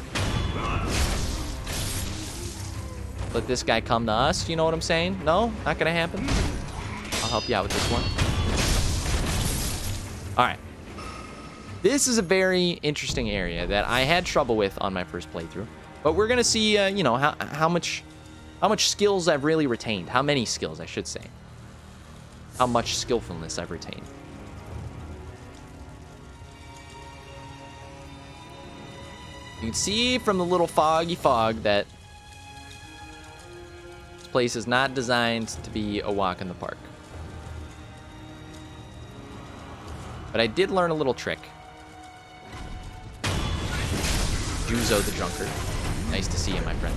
Let this guy come to us, you know what I'm saying? No? Not gonna happen? I'll help you out with this one. Alright. This is a very interesting area that I had trouble with on my first playthrough. But we're gonna see, you know, how much skills I've really retained. How many skills, I should say. How much skillfulness I've retained. You can see from the little foggy fog that this place is not designed to be a walk in the park. But I did learn a little trick. Juzo the Drunkard. Nice to see you, my friend.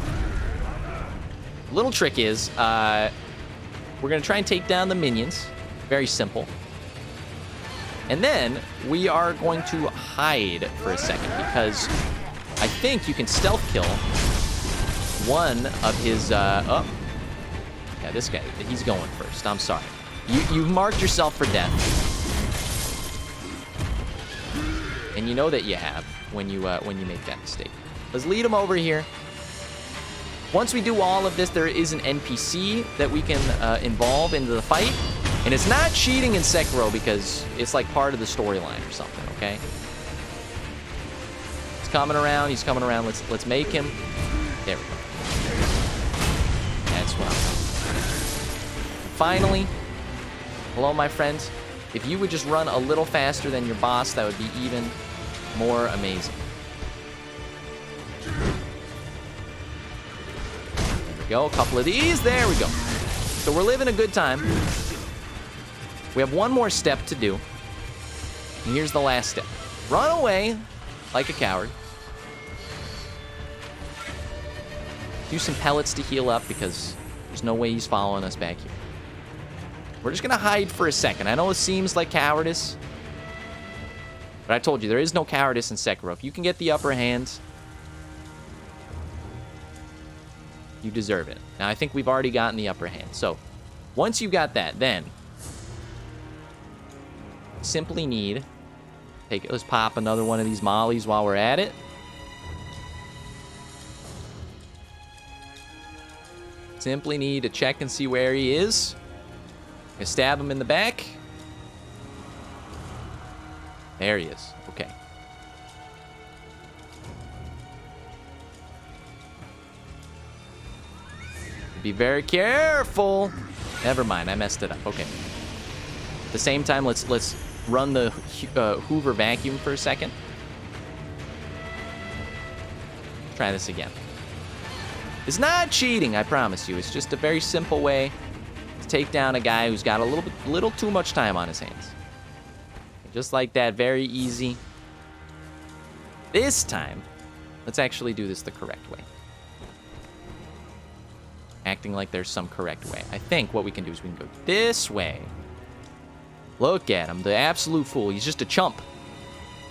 The little trick is, we're going to try and take down the minions. Very simple. And then we are going to hide for a second because I think you can stealth kill one of his, oh. Yeah, this guy, he's going first. I'm sorry. You've marked yourself for death. And you know that you have when you make that mistake. Let's lead him over here. Once we do all of this, there is an NPC that we can involve into the fight. And it's not cheating in Sekiro because it's like part of the storyline or something, okay? He's coming around, he's coming around. Let's make him. There we go. That's what I'm talking. Finally, hello, my friends. If you would just run a little faster than your boss, that would be even more amazing. There we go, a couple of these. There we go. So we're living a good time. We have one more step to do. And here's the last step. Run away like a coward. Do some pellets to heal up because there's no way he's following us back here. We're just going to hide for a second. I know it seems like cowardice. But I told you, there is no cowardice in Sekiro. If you can get the upper hand, you deserve it. Now, I think we've already gotten the upper hand. So, once you got that, then simply need, let's pop another one of these mollies while we're at it. Simply need to check and see where he is. Gonna stab him in the back. There he is. Okay. Be very careful. Never mind, I messed it up. Okay. At the same time, let's run the Hoover vacuum for a second. Try this again. It's not cheating, I promise you. It's just a very simple way to take down a guy who's got a little too much time on his hands. Just like that, very easy. This time, let's actually do this the correct way. Acting like there's some correct way. I think what we can do is we can go this way. Look at him, the absolute fool. He's just a chump.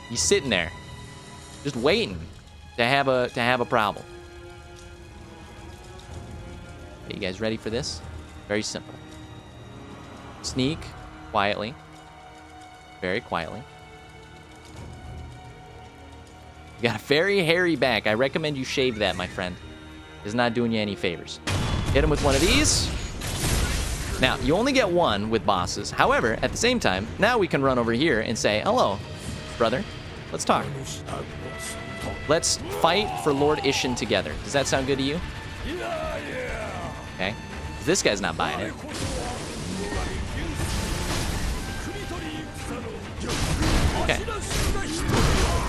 He's sitting there, just waiting to have a problem. Okay, you guys ready for this? Very simple. Sneak quietly. Very quietly. You got a very hairy back. I recommend you shave that, my friend. It's not doing you any favors. Hit him with one of these. Now, you only get one with bosses. However, at the same time, now we can run over here and say, hello, brother. Let's talk. Let's fight for Lord Ishin together. Does that sound good to you? Okay. This guy's not buying it. Okay.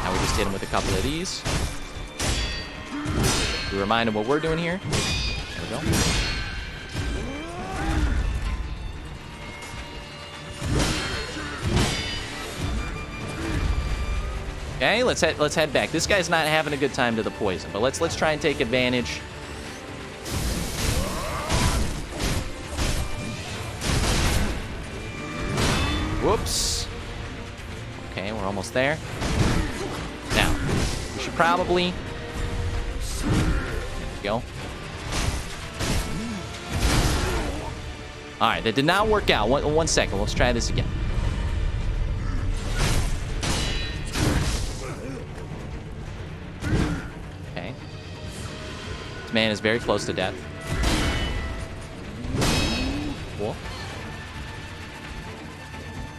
Now we just hit him with a couple of these. We remind him what we're doing here. There we go. Okay, let's head back. This guy's not having a good time to the poison, but let's try and take advantage. Whoops. Okay, we're almost there. Now, we should probably... There we go. Alright, that did not work out. One second, let's try this again. Okay. This man is very close to death. Cool.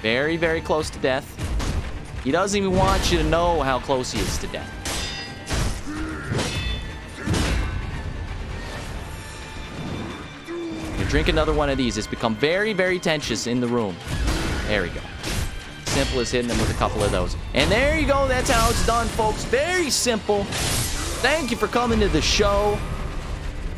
Very, very close to death. He doesn't even want you to know how close he is to death. Drink another one of these. It's become very, very tense in the room. There we go. Simple as hitting them with a couple of those. And there you go. That's how it's done, folks. Very simple. Thank you for coming to the show.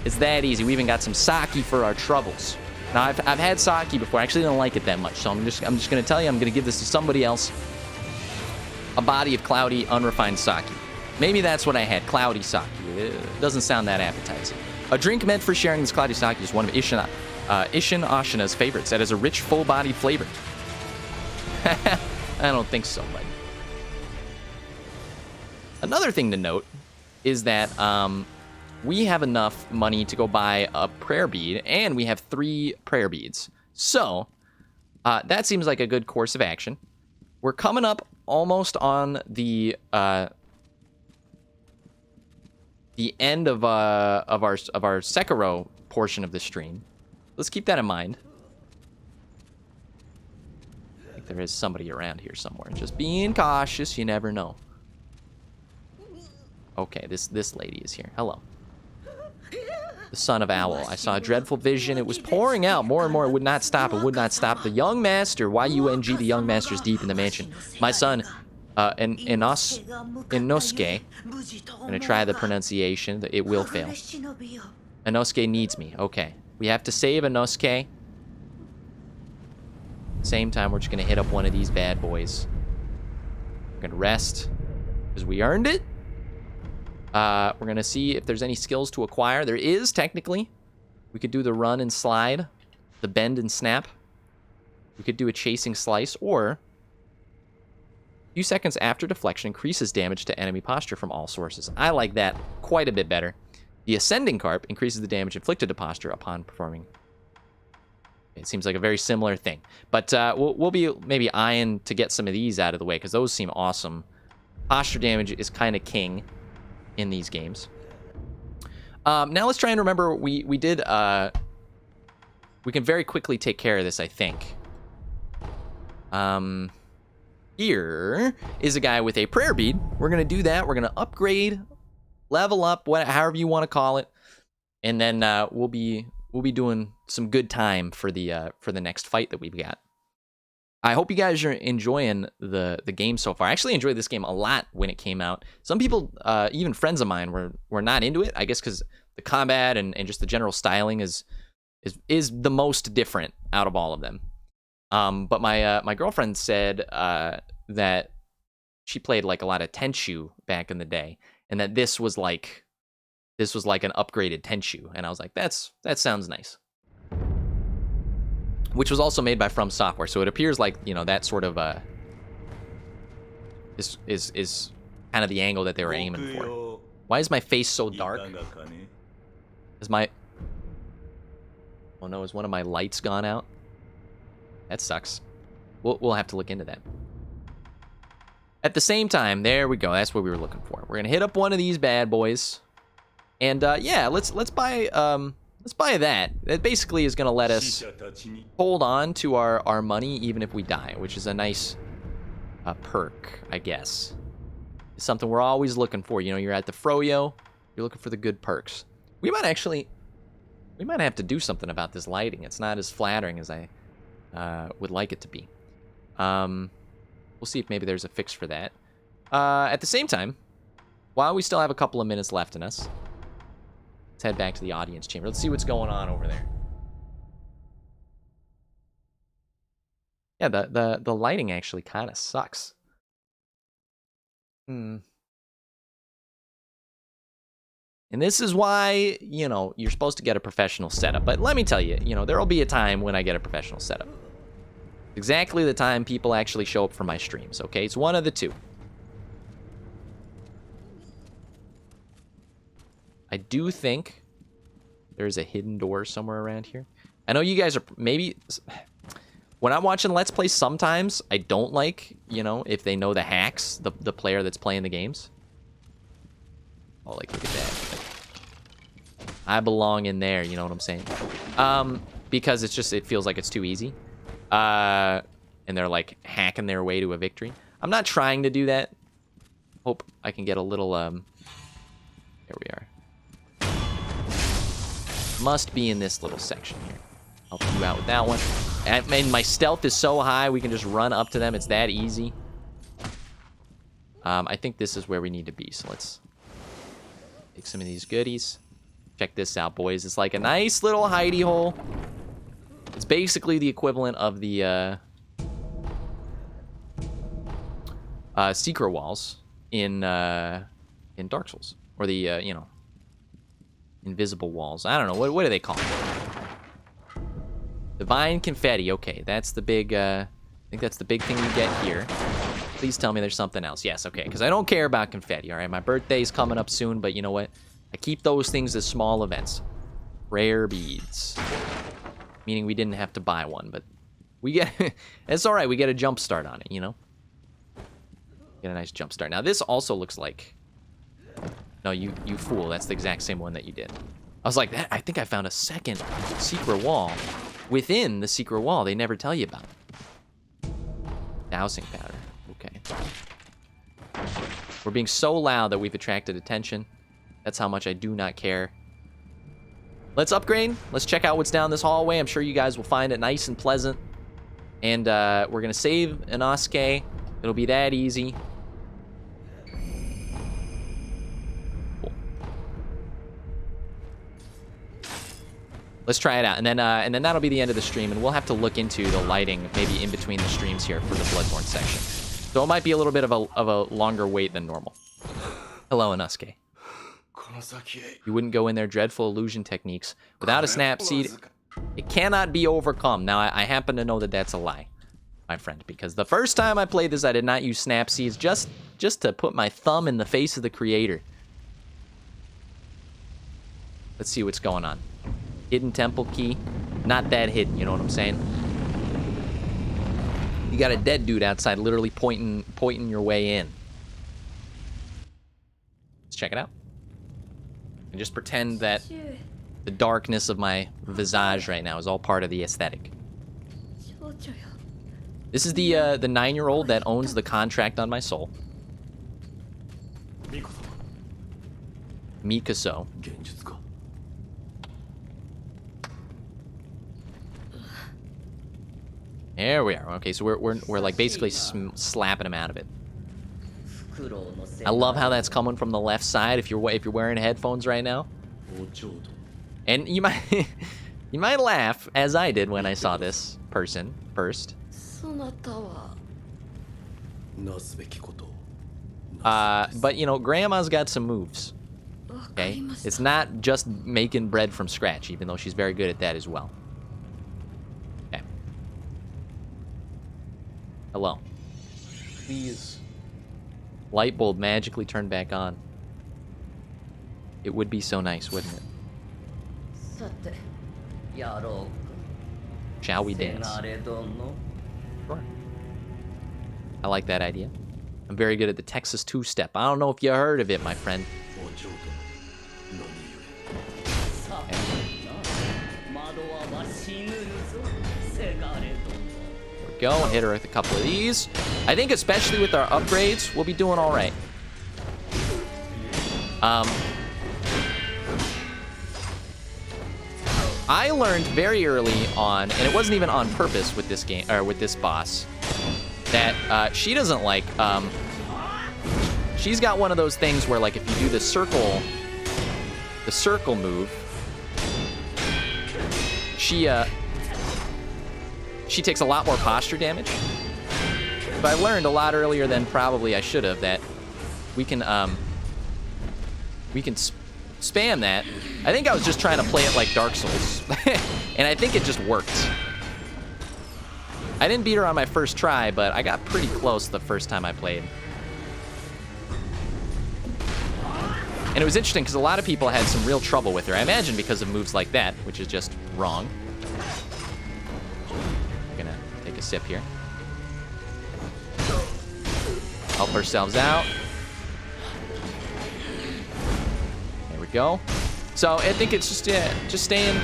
It's that easy. We even got some sake for our troubles. Now, I've had sake before. I actually don't like it that much, so I'm just going to tell you, I'm going to give this to somebody else. A body of cloudy, unrefined sake. Maybe that's what I had, cloudy sake. It doesn't sound that appetizing. A drink meant for sharing, this cloudy sake is one of Ishin Ashina's favorites. That has a rich, full-bodied flavor. I don't think so, buddy. Another thing to note is that we have enough money to go buy a prayer bead, and we have 3 prayer beads. So, that seems like a good course of action. We're coming up almost on the end of our Sekiro portion of the stream. Let's keep that in mind. I think there is somebody around here somewhere. Just being cautious, you never know. Okay, this lady is here. Hello. The son of Owl. I saw a dreadful vision. It was pouring out more and more. It would not stop. It would not stop. The young master, Y-U-N-G, the young master is deep in the mansion. My son, Inosuke. I'm going to try the pronunciation. It will fail. Inosuke needs me. Okay. We have to save Inosuke. Same time, we're just going to hit up one of these bad boys. We're going to rest because we earned it. We're going to see if there's any skills to acquire. There is, technically. We could do the run and slide, the bend and snap. We could do a chasing slice, or... A few seconds after deflection increases damage to enemy posture from all sources. I like that quite a bit better. The ascending carp increases the damage inflicted to posture upon performing. It seems like a very similar thing. But we'll be maybe eyeing to get some of these out of the way, because those seem awesome. Posture damage is kind of king in these games. Now let's try and remember, we did... we can very quickly take care of this, I think. Here is a guy with a prayer bead. We're going to do that. We're going to upgrade, level up, however you want to call it. And then we'll be doing some good time for the next fight that we've got. I hope you guys are enjoying the game so far. I actually enjoyed this game a lot when it came out. Some people, even friends of mine, were not into it. I guess because the combat and just the general styling is the most different out of all of them. But my girlfriend said that she played like a lot of Tenchu back in the day, and that this was like an upgraded Tenchu, and I was like, that sounds nice. Which was also made by FromSoftware, so it appears like, you know, that sort of is kind of the angle that they were aiming for. Why is my face so dark? Oh no, is one of my lights gone out? That sucks. We'll have to look into that. At the same time, there we go. That's what we were looking for. We're gonna hit up one of these bad boys, and yeah, let's buy that. That basically is gonna let us hold on to our money even if we die, which is a nice perk, I guess. is something we're always looking for. You know, you're at the froyo, you're looking for the good perks. We might have to do something about this lighting. It's not as flattering as I would like it to be. We'll see if maybe there's a fix for that. At the same time, while we still have a couple of minutes left in us, let's head back to the audience chamber. Let's see what's going on over there. Yeah, the lighting actually kind of sucks. And this is why, you know, you're supposed to get a professional setup. But let me tell you, you know, there'll be a time when I get a professional setup. Exactly the time people actually show up for my streams, okay? It's one of the two. I do think there's a hidden door somewhere around here. I know you guys are maybe... When I'm watching Let's Play, sometimes I don't like, you know, if they know the hacks, the player that's playing the games. Oh, like, look at that. Like, I belong in there, you know what I'm saying? Because it's just, it feels like it's too easy. And they're, like, hacking their way to a victory. I'm not trying to do that. Hope I can get a little, There we are. Must be in this little section here. Help you out with that one. And my stealth is so high, we can just run up to them. It's that easy. I think this is where we need to be. So let's take some of these goodies. Check this out, boys. It's like a nice little hidey hole. It's basically the equivalent of the Sekiro walls in Dark Souls, or the you know, invisible walls. I don't know, what do they call them? Divine confetti. Okay, that's the big. I think that's the big thing we get here. Please tell me there's something else. Yes, okay, because I don't care about confetti. All right, my birthday's coming up soon, but you know what? I keep those things as small events. Rare beads, meaning we didn't have to buy one, but we get. It's all right. We get a jump start on it, you know. Get a nice jump start. Now this also looks like. No, you fool. That's the exact same one that you did. I was like, that. I think I found a second secret wall within the secret wall. They never tell you about it. Dowsing powder. Okay. We're being so loud that we've attracted attention. That's how much I do not care. Let's upgrade. Let's check out what's down this hallway. I'm sure you guys will find it nice and pleasant. And we're going to save Inosuke. It'll be that easy. Let's try it out, and then that'll be the end of the stream, and we'll have to look into the lighting maybe in between the streams here for the Bloodborne section. So it might be a little bit of a longer wait than normal. Hello, Inosuke. You wouldn't go in there. Dreadful illusion techniques. Without a snap seed, it cannot be overcome. Now, I happen to know that that's a lie, my friend, because the first time I played this, I did not use snap seeds just to put my thumb in the face of the creator. Let's see what's going on. Hidden temple key. Not that hidden, you know what I'm saying? You got a dead dude outside literally pointing your way in. Let's check it out. And just pretend that the darkness of my visage right now is all part of the aesthetic. This is the 9-year-old that owns the contract on my soul. Mikaso. There we are. Okay, so we're like basically slapping him out of it. I love how that's coming from the left side. If you're wearing headphones right now, and you might laugh as I did when I saw this person first. But you know, Grandma's got some moves. Okay, it's not just making bread from scratch, even though she's very good at that as well. Hello. Please. Light bulb magically turned back on. It would be so nice, wouldn't it? Shall we dance? Sure. I like that idea. I'm very good at the Texas two-step. I don't know if you heard of it, my friend. Go and hit her with a couple of these. I think especially with our upgrades, we'll be doing all right. I learned very early on, and it wasn't even on purpose with this game, or with this boss, that she doesn't like, she's got one of those things where, like, if you do the circle move, she takes a lot more posture damage. But I learned a lot earlier than probably I should have that we can spam that. I think I was just trying to play it like Dark Souls, and I think it just worked. I didn't beat her on my first try, but I got pretty close the first time I played. And it was interesting because a lot of people had some real trouble with her. I imagine because of moves like that, which is just wrong. We're gonna take a sip here. Help ourselves out. There we go. So I think it's just staying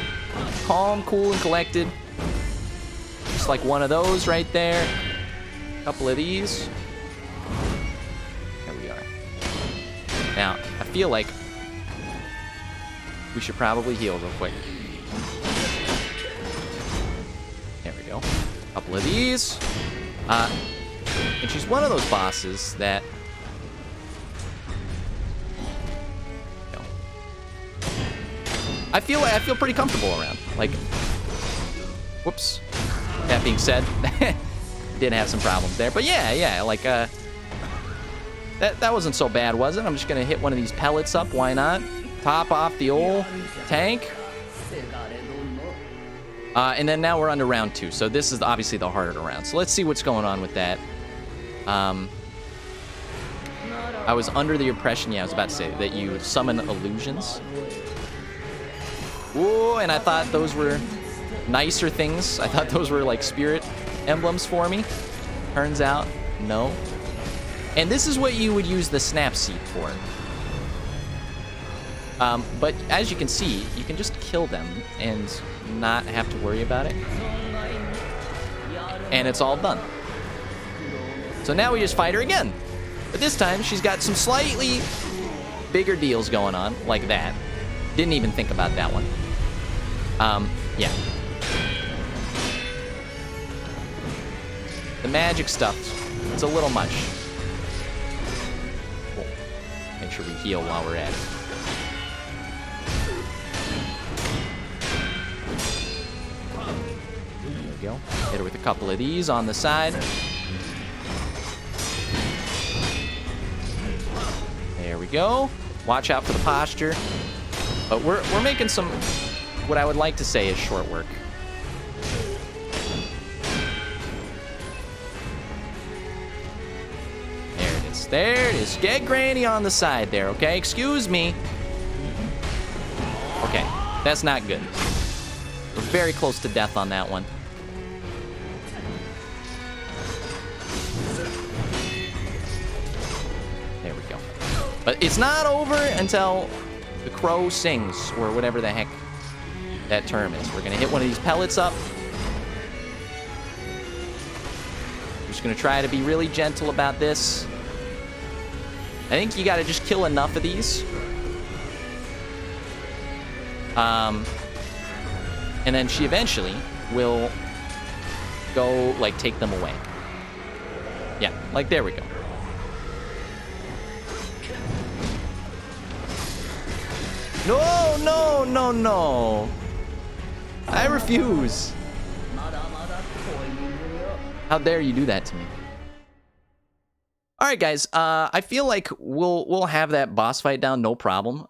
calm, cool, and collected. Just like one of those right there. A couple of these. There we are. Now, I feel like we should probably heal real quick. There we go. A couple of these. And she's one of those bosses that... You know, I feel pretty comfortable around. Like, whoops. That being said, did have some problems there. But yeah, like, that wasn't so bad, was it? I'm just gonna hit one of these pellets up, why not? Top off the old tank. And then now we're on to round 2. So this is obviously the harder round. So let's see what's going on with that. I was under the impression, I was about to say, that you summon illusions. Ooh, and I thought those were nicer things. I thought those were like spirit emblems for me. Turns out, no. And this is what you would use the snap seed for. But as you can see, you can just kill them and not have to worry about it. And it's all done. So now we just fight her again. But this time, she's got some slightly bigger deals going on, like that. Didn't even think about that one. Yeah. The magic stuff, it's a little much. Cool. Make sure we heal while we're at it. There we go. Hit her with a couple of these on the side. There we go. Watch out for the posture. But we're making some, what I would like to say is short work. There it is. There it is. Get Granny on the side there, okay? Excuse me. Okay, that's not good. We're very close to death on that one. There we go. But it's not over until the crow sings, or whatever the heck that term is. We're gonna hit one of these pellets up. We're just gonna try to be really gentle about this. I think you gotta just kill enough of these. And then she eventually will go, like, take them away. Yeah, like, there we go. No, no, no, no. I refuse. How dare you do that to me? All right, guys. I feel like we'll have that boss fight down, no problem.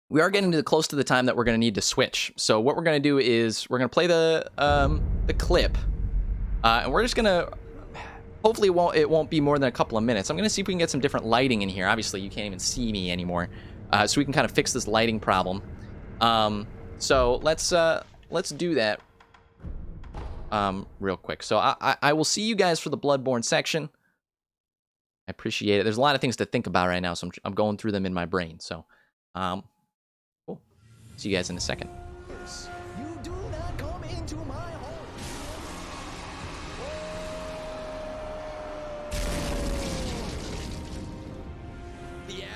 We are getting close to the time that we're going to need to switch. So what we're going to do is we're going to play the clip, and we're just going to. Hopefully it won't be more than a couple of minutes. I'm going to see if we can get some different lighting in here. Obviously, you can't even see me anymore. So we can kind of fix this lighting problem. So let's do that real quick. So I will see you guys for the Bloodborne section. I appreciate it. There's a lot of things to think about right now, so I'm going through them in my brain. So cool. See you guys in a second. You do not come into my home.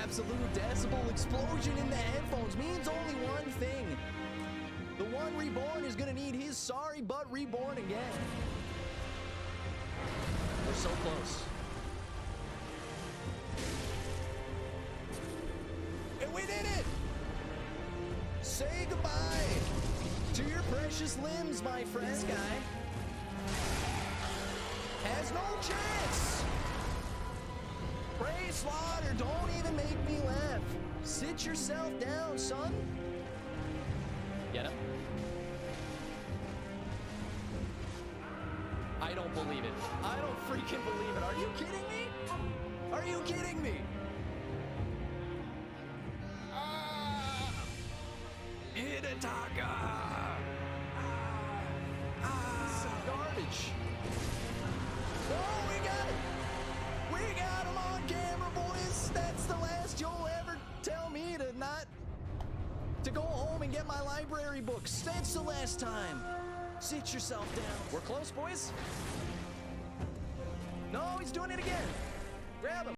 absolute decibel explosion in the headphones means only one thing. The one reborn is gonna need his sorry butt reborn again. We're so close. And we did it! Say goodbye to your precious limbs, my friend. This guy has no chance. Ray Slaughter, don't even make me laugh. Sit yourself down, son. Get him. I don't believe it. I don't freaking believe it. Are you kidding me? Are you kidding me? Hidetaka! Garbage. Oh, we got it! We got him on camera, boys! That's the last you'll ever tell me to go home and get my library books. That's the last time. Sit yourself down. We're close, boys. No, he's doing it again. Grab him.